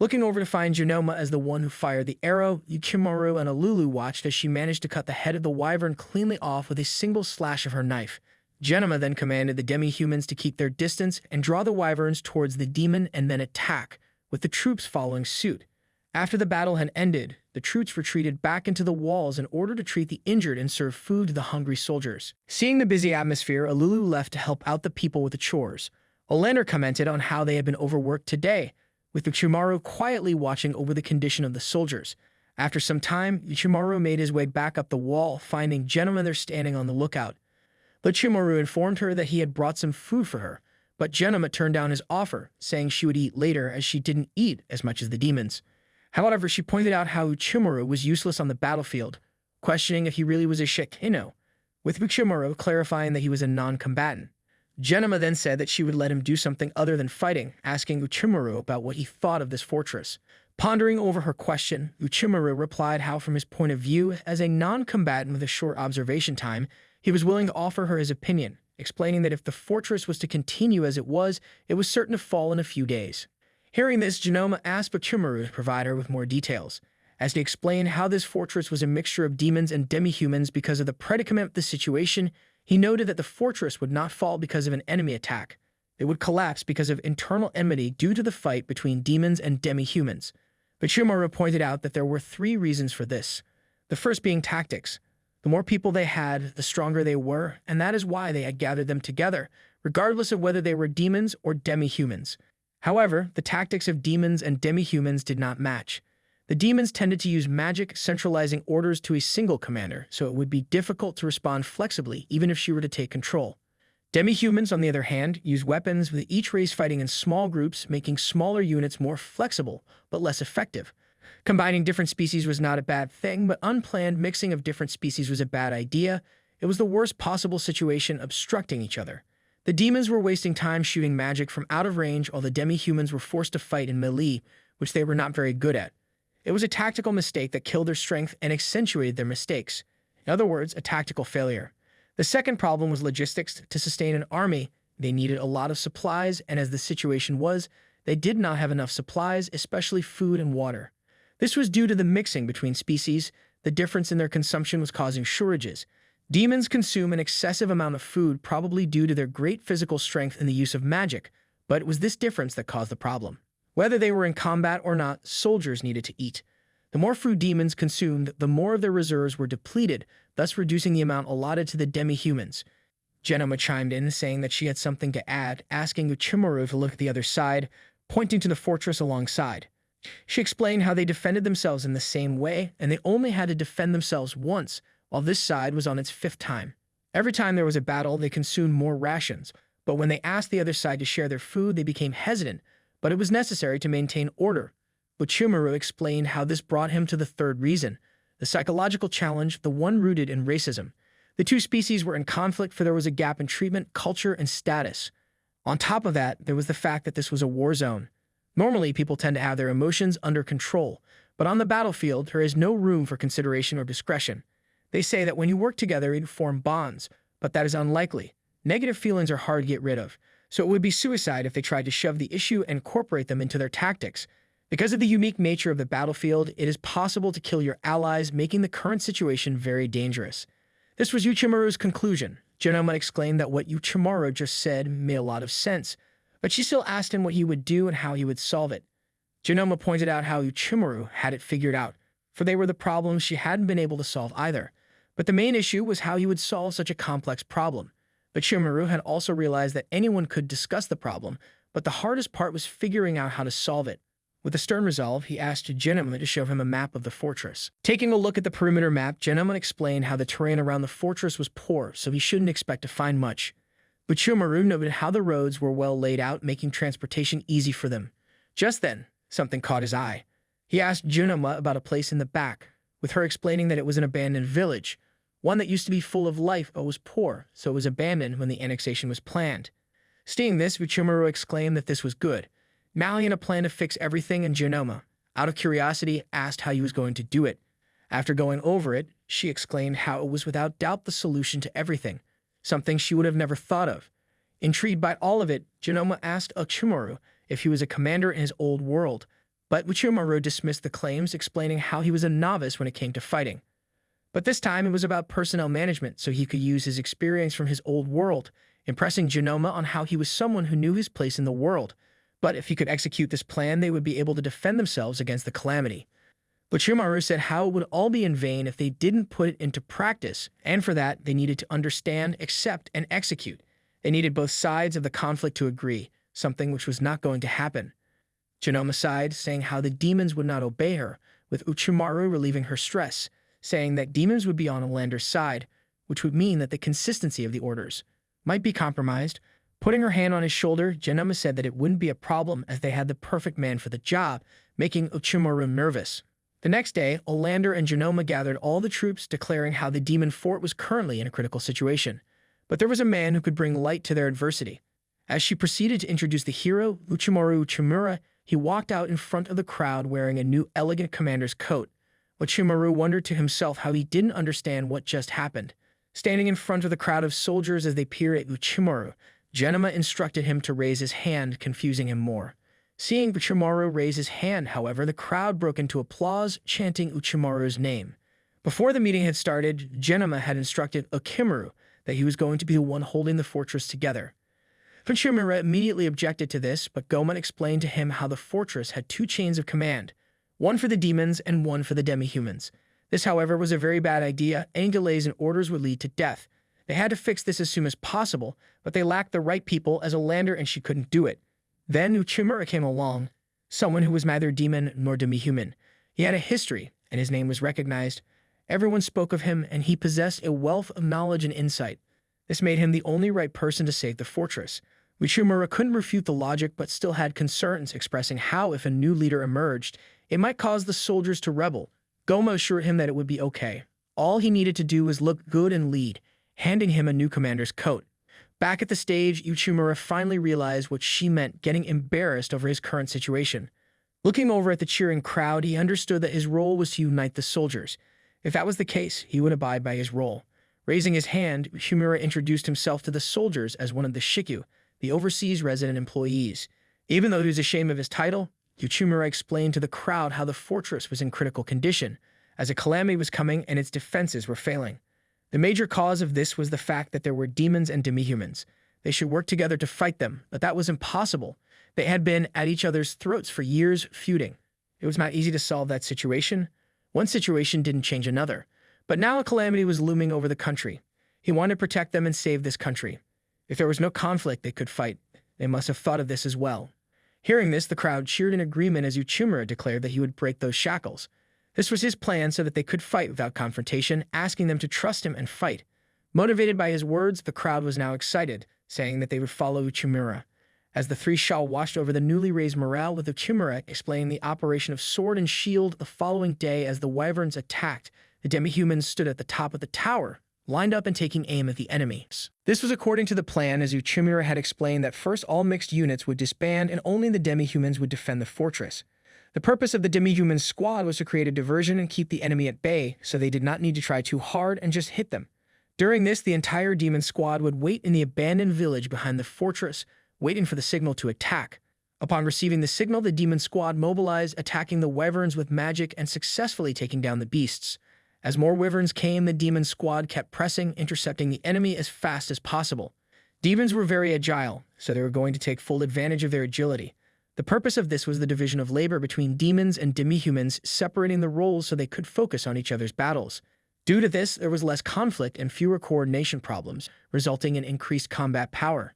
Looking over to find Genoma as the one who fired the arrow, Uchimaru and Alulu watched as she managed to cut the head of the wyvern cleanly off with a single slash of her knife. Genoma then commanded the demi-humans to keep their distance and draw the wyverns towards the demon and then attack, with the troops following suit. After the battle had ended, the troops retreated back into the walls in order to treat the injured and serve food to the hungry soldiers. Seeing the busy atmosphere, Alulu left to help out the people with the chores. Olander commented on how they had been overworked today, with Uchimaru quietly watching over the condition of the soldiers. After some time, Uchimaru made his way back up the wall, finding Genoma there standing on the lookout. Uchimaru informed her that he had brought some food for her, but Genoma turned down his offer, saying she would eat later as she didn't eat as much as the demons. However, she pointed out how Uchimaru was useless on the battlefield, questioning if he really was a Shikino, with Uchimaru clarifying that he was a non-combatant. Genoma then said that she would let him do something other than fighting, asking Uchimaru about what he thought of this fortress. Pondering over her question, Uchimaru replied how from his point of view, as a non-combatant with a short observation time, he was willing to offer her his opinion, explaining that if the fortress was to continue as it was certain to fall in a few days. Hearing this, Genoma asked Uchimaru to provide her with more details, as he explained how this fortress was a mixture of demons and demi-humans because of the predicament of the situation. He noted that the fortress would not fall because of an enemy attack. It would collapse because of internal enmity due to the fight between demons and demi-humans. Uchimaru pointed out that there were 3 reasons for this. The first being tactics. The more people they had, the stronger they were, and that is why they had gathered them together, regardless of whether they were demons or demi-humans. However, the tactics of demons and demi-humans did not match. The demons tended to use magic, centralizing orders to a single commander, so it would be difficult to respond flexibly even if she were to take control. Demi-humans, on the other hand, use weapons, with each race fighting in small groups, making smaller units more flexible, but less effective. Combining different species was not a bad thing, but unplanned mixing of different species was a bad idea. It was the worst possible situation, obstructing each other. The demons were wasting time shooting magic from out of range, while the demi-humans were forced to fight in melee, which they were not very good at. It was a tactical mistake that killed their strength and accentuated their mistakes. In other words, a tactical failure. The second problem was logistics. To sustain an army, they needed a lot of supplies, and as the situation was, they did not have enough supplies, especially food and water. This was due to the mixing between species. The difference in their consumption was causing shortages. Demons consume an excessive amount of food, probably due to their great physical strength and the use of magic, but it was this difference that caused the problem. Whether they were in combat or not, soldiers needed to eat. The more food demons consumed, the more of their reserves were depleted, thus reducing the amount allotted to the demi-humans. Genoma chimed in, saying that she had something to add, asking Uchimaru to look at the other side, pointing to the fortress alongside. She explained how they defended themselves in the same way, and they only had to defend themselves once, while this side was on its 5th time. Every time there was a battle, they consumed more rations, but when they asked the other side to share their food, they became hesitant, but it was necessary to maintain order. Uchimaru explained how this brought him to the 3rd reason, the psychological challenge, the one rooted in racism. The 2 species were in conflict, for there was a gap in treatment, culture, and status. On top of that, there was the fact that this was a war zone. Normally, people tend to have their emotions under control, but on the battlefield, there is no room for consideration or discretion. They say that when you work together, you form bonds, but that is unlikely. Negative feelings are hard to get rid of, so it would be suicide if they tried to shove the issue and incorporate them into their tactics. Because of the unique nature of the battlefield, it is possible to kill your allies, making the current situation very dangerous. This was Uchimaru's conclusion. Genoma exclaimed that what Uchimaru just said made a lot of sense, but she still asked him what he would do and how he would solve it. Genoma pointed out how Uchimaru had it figured out, for they were the problems she hadn't been able to solve either. But the main issue was how he would solve such a complex problem. Uchimaru had also realized that anyone could discuss the problem, but the hardest part was figuring out how to solve it. With a stern resolve, he asked Genoma to show him a map of the fortress. Taking a look at the perimeter map, Genoma explained how the terrain around the fortress was poor, so he shouldn't expect to find much. Uchimaru noted how the roads were well laid out, making transportation easy for them. Just then, something caught his eye. He asked Genoma about a place in the back, with her explaining that it was an abandoned village. one that used to be full of life but was poor, so it was abandoned when the annexation was planned. Seeing this, Uchimaru exclaimed that this was good. Now he had a plan to fix everything, and Genoma, out of curiosity, asked how he was going to do it. After going over it, she exclaimed how it was without doubt the solution to everything, something she would have never thought of. Intrigued by all of it, Genoma asked Uchimaru if he was a commander in his old world, but Uchimaru dismissed the claims, explaining how he was a novice when it came to fighting. But this time it was about personnel management, so he could use his experience from his old world, impressing Genoma on how he was someone who knew his place in the world. But if he could execute this plan, they would be able to defend themselves against the calamity. But Uchimaru said how it would all be in vain if they didn't put it into practice, and for that they needed to understand, accept, and execute. They needed both sides of the conflict to agree, something which was not going to happen. Genoma sighed, saying how the demons would not obey her, with Uchimaru relieving her stress, saying that demons would be on Olander's side, which would mean that the consistency of the orders might be compromised. Putting her hand on his shoulder, Genoma said that it wouldn't be a problem as they had the perfect man for the job, making Uchimaru nervous. The next day, Olander and Genoma gathered all the troops, declaring how the demon fort was currently in a critical situation. But there was a man who could bring light to their adversity. As she proceeded to introduce the hero, Uchimaru Uchimura, he walked out in front of the crowd wearing a new elegant commander's coat. Uchimaru wondered to himself how he didn't understand what just happened. Standing in front of the crowd of soldiers as they peered at Uchimaru, Genoma instructed him to raise his hand, confusing him more. Seeing Uchimaru raise his hand, however, the crowd broke into applause, chanting Uchimaru's name. Before the meeting had started, Genoma had instructed Uchimaru that he was going to be the one holding the fortress together. Uchimaru immediately objected to this, but Goemon explained to him how the fortress had two chains of command, one for the demons and one for the demi-humans. This, however, was a very bad idea. Any delays in orders would lead to death. They had to fix this as soon as possible, but they lacked the right people as Olander, and she couldn't do it. Then Uchimaru came along, someone who was neither demon nor demi-human. He had a history, and his name was recognized. Everyone spoke of him, and he possessed a wealth of knowledge and insight. This made him the only right person to save the fortress. Uchimaru couldn't refute the logic, but still had concerns, expressing how, if a new leader emerged, it might cause the soldiers to rebel. Goemon assured him that it would be okay. All he needed to do was look good and lead, handing him a new commander's coat. Back at the stage, Uchimaru finally realized what she meant, getting embarrassed over his current situation. Looking over at the cheering crowd, he understood that his role was to unite the soldiers. If that was the case, he would abide by his role. Raising his hand, Uchimaru introduced himself to the soldiers as one of the Shikyu, the overseas resident employees. Even though he was ashamed of his title, Uchimaru explained to the crowd how the fortress was in critical condition, as a calamity was coming and its defenses were failing. The major cause of this was the fact that there were demons and demi-humans. They should work together to fight them, but that was impossible. They had been at each other's throats for years, feuding. It was not easy to solve that situation. One situation didn't change another. But now a calamity was looming over the country. He wanted to protect them and save this country. If there was no conflict they could fight, they must have thought of this as well. Hearing this, the crowd cheered in agreement as Uchimaru declared that he would break those shackles. This was his plan so that they could fight without confrontation, asking them to trust him and fight. Motivated by his words, the crowd was now excited, saying that they would follow Uchimaru. As the three Shao watched over the newly raised morale, with Uchimaru explaining the operation of sword and shield the following day as the wyverns attacked, the demi-humans stood at the top of the tower, lined up and taking aim at the enemies. This was according to the plan, as Uchimaru had explained that first all mixed units would disband and only the demi-humans would defend the fortress. The purpose of the demi-human squad was to create a diversion and keep the enemy at bay, so they did not need to try too hard and just hit them. During this, the entire demon squad would wait in the abandoned village behind the fortress, waiting for the signal to attack. Upon receiving the signal, the demon squad mobilized, attacking the wyverns with magic and successfully taking down the beasts. As more wyverns came, the demon squad kept pressing, intercepting the enemy as fast as possible. Demons were very agile, so they were going to take full advantage of their agility. The purpose of this was the division of labor between demons and demi-humans, separating the roles so they could focus on each other's battles. Due to this, there was less conflict and fewer coordination problems, resulting in increased combat power.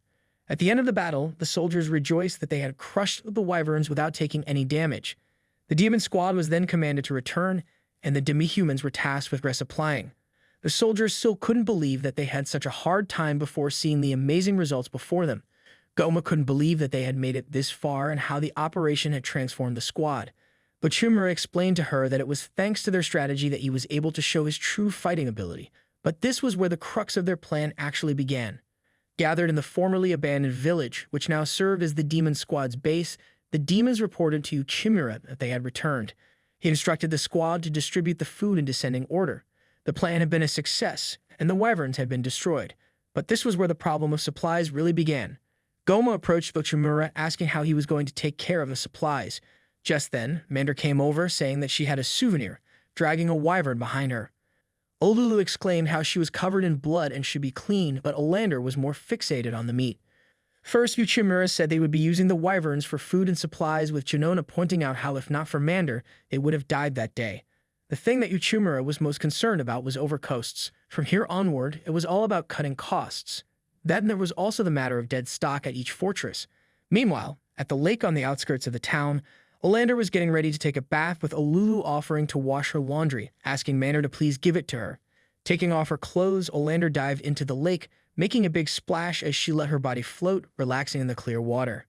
At the end of the battle, the soldiers rejoiced that they had crushed the wyverns without taking any damage. The demon squad was then commanded to return, and the demi-humans were tasked with resupplying. The soldiers still couldn't believe that they had such a hard time before seeing the amazing results before them. Goemon couldn't believe that they had made it this far and how the operation had transformed the squad. But Uchimaru explained to her that it was thanks to their strategy that he was able to show his true fighting ability. But this was where the crux of their plan actually began. Gathered in the formerly abandoned village, which now served as the demon squad's base, the demons reported to Chimera that they had returned. He instructed the squad to distribute the food in descending order. The plan had been a success, and the wyverns had been destroyed. But this was where the problem of supplies really began. Goma approached Chimera, asking how he was going to take care of the supplies. Just then, Mander came over, saying that she had a souvenir, dragging a wyvern behind her. Olulu exclaimed how she was covered in blood and should be clean, but Olander was more fixated on the meat. First, Chimera said they would be using the wyverns for food and supplies, with Janona pointing out how if not for Mander, they would have died that day. The thing that Chimera was most concerned about was overcosts. From here onward, it was all about cutting costs. Then there was also the matter of dead stock at each fortress. Meanwhile, at the lake on the outskirts of the town, Olander was getting ready to take a bath, with Olulu offering to wash her laundry, asking Mander to please give it to her. Taking off her clothes, Olander dived into the lake, making a big splash as she let her body float, relaxing in the clear water.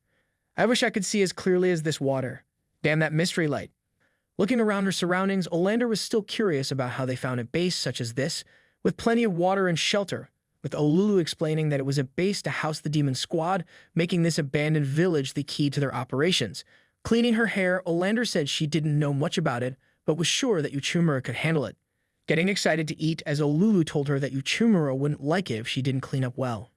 I wish I could see as clearly as this water. Damn that mystery light. Looking around her surroundings, Olander was still curious about how they found a base such as this, with plenty of water and shelter, with Olulu explaining that it was a base to house the demon squad, making this abandoned village the key to their operations. Cleaning her hair, Olander said she didn't know much about it, but was sure that Chimera could handle it. Getting excited to eat as Olulu told her that Chimera wouldn't like it if she didn't clean up well.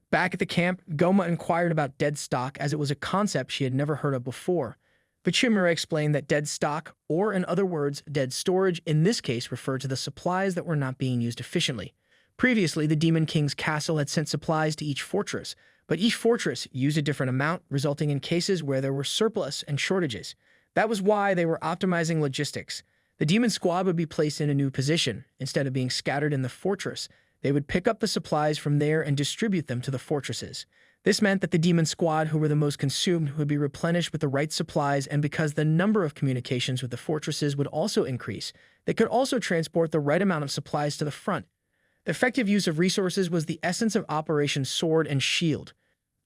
Back at the camp, Goma inquired about dead stock, as it was a concept she had never heard of before. But Chimera explained that dead stock, or in other words, dead storage, in this case referred to the supplies that were not being used efficiently. Previously, the Demon King's castle had sent supplies to each fortress, but each fortress used a different amount, resulting in cases where there were surplus and shortages. That was why they were optimizing logistics. The demon squad would be placed in a new position. Instead of being scattered in the fortress, they would pick up the supplies from there and distribute them to the fortresses. This meant that the demon squad, who were the most consumed, would be replenished with the right supplies, and because the number of communications with the fortresses would also increase, they could also transport the right amount of supplies to the front. The effective use of resources was the essence of Operation Sword and Shield.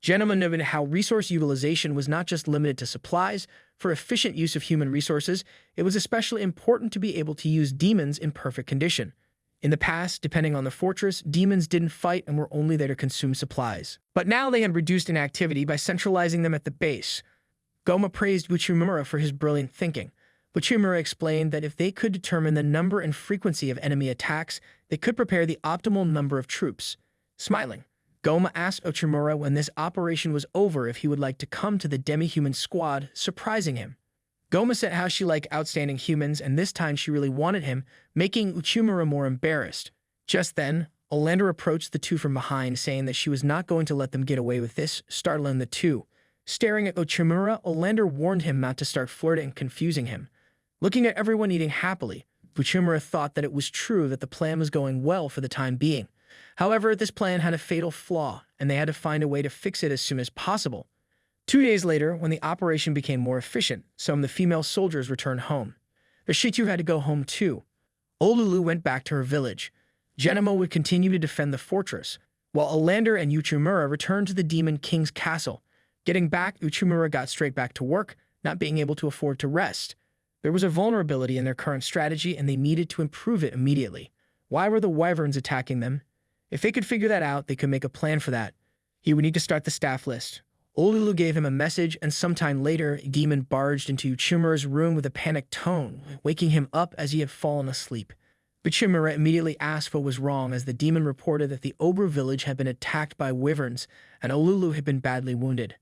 Gentlemen noted how resource utilization was not just limited to supplies. For efficient use of human resources, it was especially important to be able to use demons in perfect condition. In the past, depending on the fortress, demons didn't fight and were only there to consume supplies. But now they had reduced inactivity by centralizing them at the base. Goma praised Chimera for his brilliant thinking. Chimera explained that if they could determine the number and frequency of enemy attacks, they could prepare the optimal number of troops. Smiling, Goma asked Chimera when this operation was over if he would like to come to the demi-human squad, surprising him. Goma said how she liked outstanding humans, and this time she really wanted him, making Chimera more embarrassed. Just then, Olander approached the two from behind, saying that she was not going to let them get away with this, startling the two. Staring at Chimera, Olander warned him not to start flirting and confusing him. Looking at everyone eating happily, Chimera thought that it was true that the plan was going well for the time being. However, this plan had a fatal flaw, and they had to find a way to fix it as soon as possible. 2 days later, when the operation became more efficient, some of the female soldiers returned home. The Shitu had to go home too. Olulu went back to her village. Genemo would continue to defend the fortress, while Olander and Chimera returned to the Demon King's castle. Getting back, Chimera got straight back to work, not being able to afford to rest. There was a vulnerability in their current strategy, and they needed to improve it immediately. Why were the wyverns attacking them? If they could figure that out, they could make a plan for that. He would need to start the staff list. Olulu gave him a message, and sometime later, a demon barged into Chimera's room with a panicked tone, waking him up as he had fallen asleep. But Chimera immediately asked what was wrong, as the demon reported that the ogre village had been attacked by wyverns, and Olulu had been badly wounded.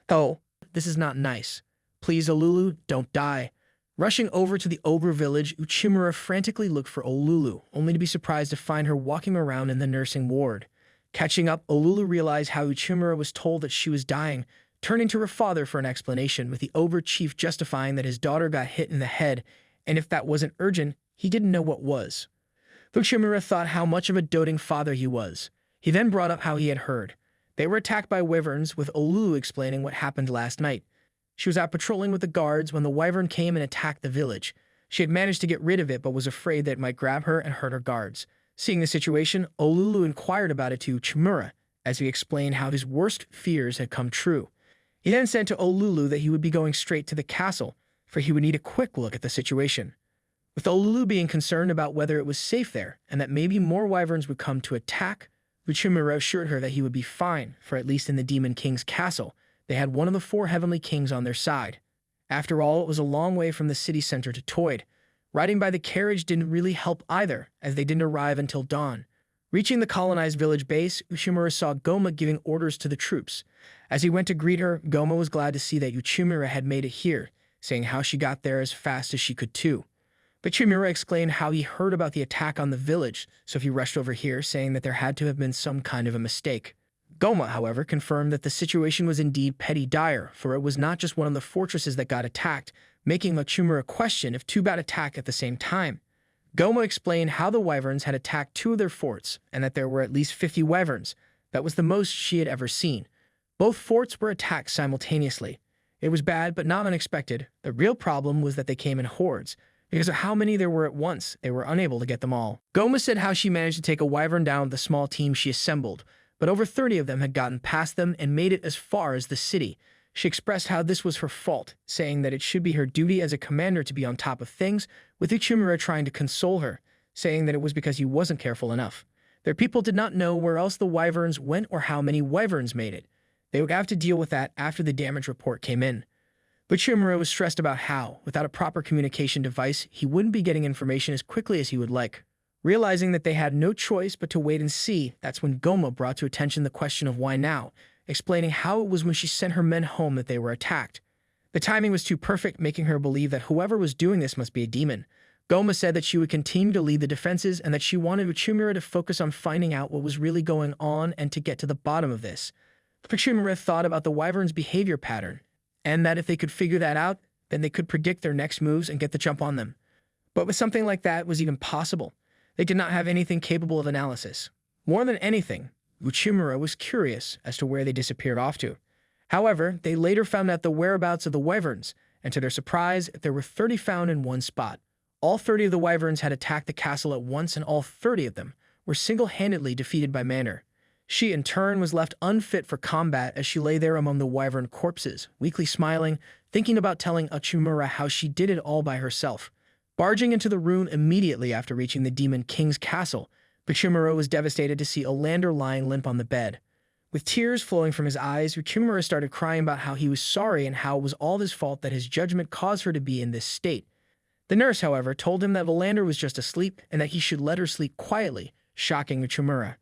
"Oh, this is not nice. Please, Olulu, don't die." Rushing over to the ogre village, Chimera frantically looked for Olulu, only to be surprised to find her walking around in the nursing ward. Catching up, Olulu realized how Chimera was told that she was dying, turning to her father for an explanation, with the ogre chief justifying that his daughter got hit in the head, and if that wasn't urgent, he didn't know what was. Chimera thought how much of a doting father he was. He then brought up how he had heard. They were attacked by wyverns, with Olulu explaining what happened last night. She was out patrolling with the guards when the wyvern came and attacked the village. She had managed to get rid of it, but was afraid that it might grab her and hurt her guards. Seeing the situation, Olulu inquired about it to Chimera, as he explained how his worst fears had come true. He then said to Olulu that he would be going straight to the castle, for he would need a quick look at the situation. With Olulu being concerned about whether it was safe there and that maybe more wyverns would come to attack, Uchimura assured her that he would be fine, for at least in the Demon King's castle, they had one of the 4 heavenly kings on their side. After all, it was a long way from the city center to Toyd. Riding by the carriage didn't really help either, as they didn't arrive until dawn. Reaching the colonized village base, Uchimura saw Goma giving orders to the troops. As he went to greet her, Goma was glad to see that Uchimura had made it here, saying how she got there as fast as she could too. But Uchimura explained how he heard about the attack on the village, so he rushed over here, saying that there had to have been some kind of a mistake. Goma, however, confirmed that the situation was indeed petty dire, for it was not just one of the fortresses that got attacked, making Uchimura question if 2 got attacked at the same time. Goma explained how the wyverns had attacked 2 of their forts, and that there were at least 50 wyverns. That was the most she had ever seen. Both forts were attacked simultaneously. It was bad, but not unexpected. The real problem was that they came in hordes. Because of how many there were at once, they were unable to get them all. Goma said how she managed to take a wyvern down with the small team she assembled, but over 30 of them had gotten past them and made it as far as the city. She expressed how this was her fault, saying that it should be her duty as a commander to be on top of things, with Uchimura trying to console her, saying that it was because he wasn't careful enough. Their people did not know where else the wyverns went or how many wyverns made it. They would have to deal with that after the damage report came in. But Uchimura was stressed about how, without a proper communication device, he wouldn't be getting information as quickly as he would like. Realizing that they had no choice but to wait and see, that's when Goma brought to attention the question of why now, explaining how it was when she sent her men home that they were attacked. The timing was too perfect, making her believe that whoever was doing this must be a demon. Goma said that she would continue to lead the defenses and that she wanted Uchimura to focus on finding out what was really going on and to get to the bottom of this. Uchimura thought about the wyvern's behavior pattern, and that if they could figure that out, then they could predict their next moves and get the jump on them. But with something like that was even possible. They did not have anything capable of analysis. More than anything, Uchimura was curious as to where they disappeared off to. However, they later found out the whereabouts of the wyverns, and to their surprise, there were 30 found in one spot. All 30 of the wyverns had attacked the castle at once, and all 30 of them were single-handedly defeated by Manor. She, in turn, was left unfit for combat as she lay there among the wyvern corpses, weakly smiling, thinking about telling Uchimura how she did it all by herself. Barging into the room immediately after reaching the Demon King's castle, Uchimura was devastated to see Olander lying limp on the bed. With tears flowing from his eyes, Uchimura started crying about how he was sorry and how it was all his fault that his judgment caused her to be in this state. The nurse, however, told him that Olander was just asleep and that he should let her sleep quietly, shocking Uchimura.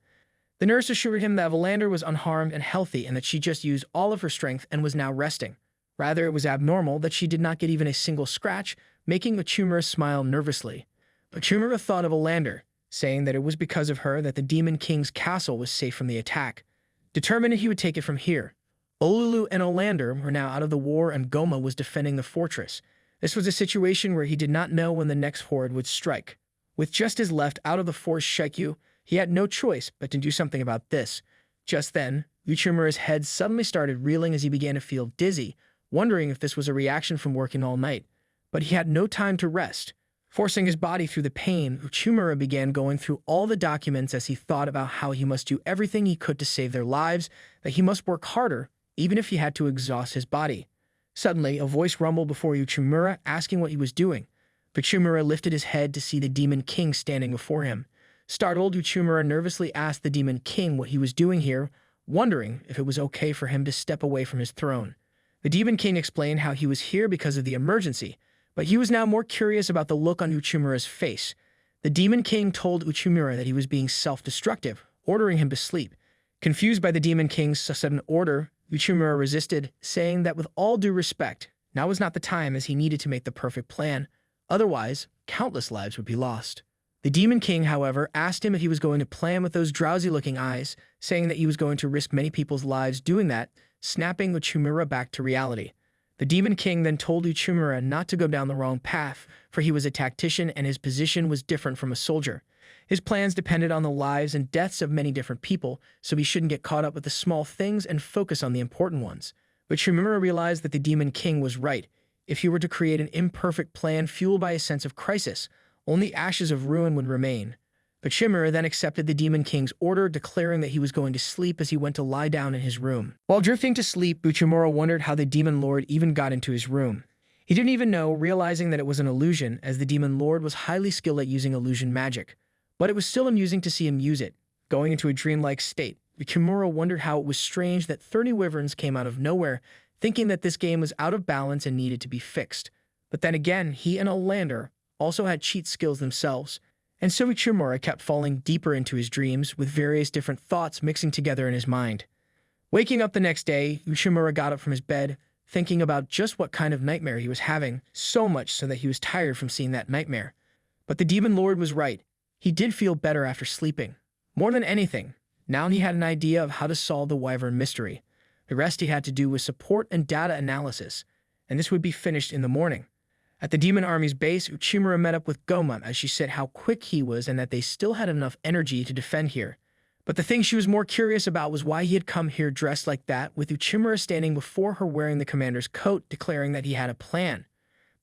The nurse assured him that Olander was unharmed and healthy and that she just used all of her strength and was now resting. Rather, it was abnormal that she did not get even a single scratch, making Uchimura smile nervously. Uchimura thought of Olander, saying that it was because of her that the Demon King's castle was safe from the attack. Determined he would take it from here. Olulu and Olander were now out of the war and Goma was defending the fortress. This was a situation where he did not know when the next horde would strike. With just his left out of the force Shikyu, he had no choice but to do something about this. Just then, Uchimura's head suddenly started reeling as he began to feel dizzy, wondering if this was a reaction from working all night. But he had no time to rest. Forcing his body through the pain, Uchimura began going through all the documents as he thought about how he must do everything he could to save their lives, that he must work harder, even if he had to exhaust his body. Suddenly, a voice rumbled before Uchimura, asking what he was doing. Uchimura lifted his head to see the Demon King standing before him. Startled, Uchimura nervously asked the Demon King what he was doing here, wondering if it was okay for him to step away from his throne. The Demon King explained how he was here because of the emergency, but he was now more curious about the look on Uchimura's face. The Demon King told Uchimura that he was being self-destructive, ordering him to sleep. Confused by the Demon King's sudden order, Uchimura resisted, saying that with all due respect, now was not the time as he needed to make the perfect plan. Otherwise, countless lives would be lost. The Demon King, however, asked him if he was going to plan with those drowsy-looking eyes, saying that he was going to risk many people's lives doing that, snapping Uchimura back to reality. The Demon King then told Uchimura not to go down the wrong path, for he was a tactician and his position was different from a soldier. His plans depended on the lives and deaths of many different people, so he shouldn't get caught up with the small things and focus on the important ones. But Uchimura realized that the Demon King was right. If he were to create an imperfect plan fueled by a sense of crisis, only ashes of ruin would remain. But Uchimura then accepted the Demon King's order, declaring that he was going to sleep as he went to lie down in his room. While drifting to sleep, Uchimura wondered how the Demon Lord even got into his room. He didn't even know, realizing that it was an illusion, as the demon lord was highly skilled at using illusion magic. But it was still amusing to see him use it. Going into a dreamlike state, Yukimura wondered how it was strange that 30 wyverns came out of nowhere, thinking that this game was out of balance and needed to be fixed. But then again, he and Olander also had cheat skills themselves, and so Yukimura kept falling deeper into his dreams, with various different thoughts mixing together in his mind. Waking up the next day, Yukimura got up from his bed, thinking about just what kind of nightmare he was having, so much so that he was tired from seeing that nightmare. But the demon lord was right. He did feel better after sleeping. More than anything, now he had an idea of how to solve the wyvern mystery. The rest he had to do was support and data analysis, and this would be finished in the morning. At the demon army's base, Uchimura met up with Goma as she said how quick he was and that they still had enough energy to defend here. But the thing she was more curious about was why he had come here dressed like that, with Uchimura standing before her wearing the commander's coat, declaring that he had a plan.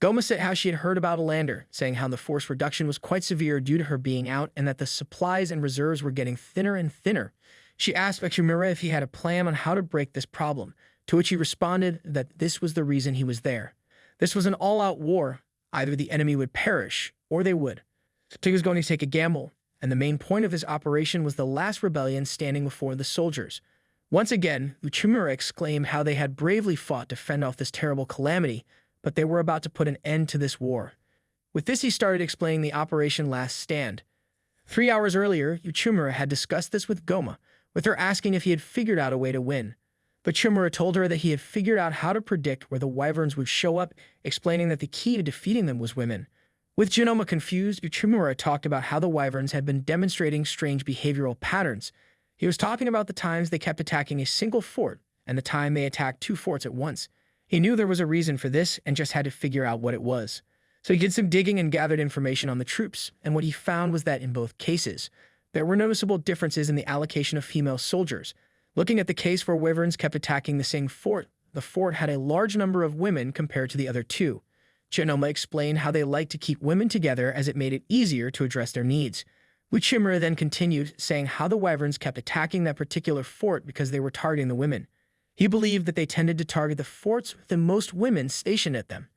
Goma said how she had heard about Olander, saying how the force reduction was quite severe due to her being out and that the supplies and reserves were getting thinner and thinner. She asked Uchimura if he had a plan on how to break this problem, to which he responded that this was the reason he was there. This was an all-out war. Either the enemy would perish, or they would. So he was going to take a gamble, and the main point of his operation was the last rebellion standing before the soldiers. Once again, Uchimura exclaimed how they had bravely fought to fend off this terrible calamity, but they were about to put an end to this war. With this, he started explaining the Operation Last Stand. 3 hours earlier, Uchimura had discussed this with Goma, with her asking if he had figured out a way to win. But Uchimura told her that he had figured out how to predict where the wyverns would show up, explaining that the key to defeating them was women. With Genoma confused, Uchimura talked about how the wyverns had been demonstrating strange behavioral patterns. He was talking about the times they kept attacking a single fort, and the time they attacked 2 forts at once. He knew there was a reason for this, and just had to figure out what it was. So he did some digging and gathered information on the troops, and what he found was that in both cases, there were noticeable differences in the allocation of female soldiers. Looking at the case where wyverns kept attacking the same fort, the fort had a large number of women compared to the other 2. Genoma explained how they liked to keep women together as it made it easier to address their needs. Uchimura then continued, saying how the wyverns kept attacking that particular fort because they were targeting the women. He believed that they tended to target the forts with the most women stationed at them.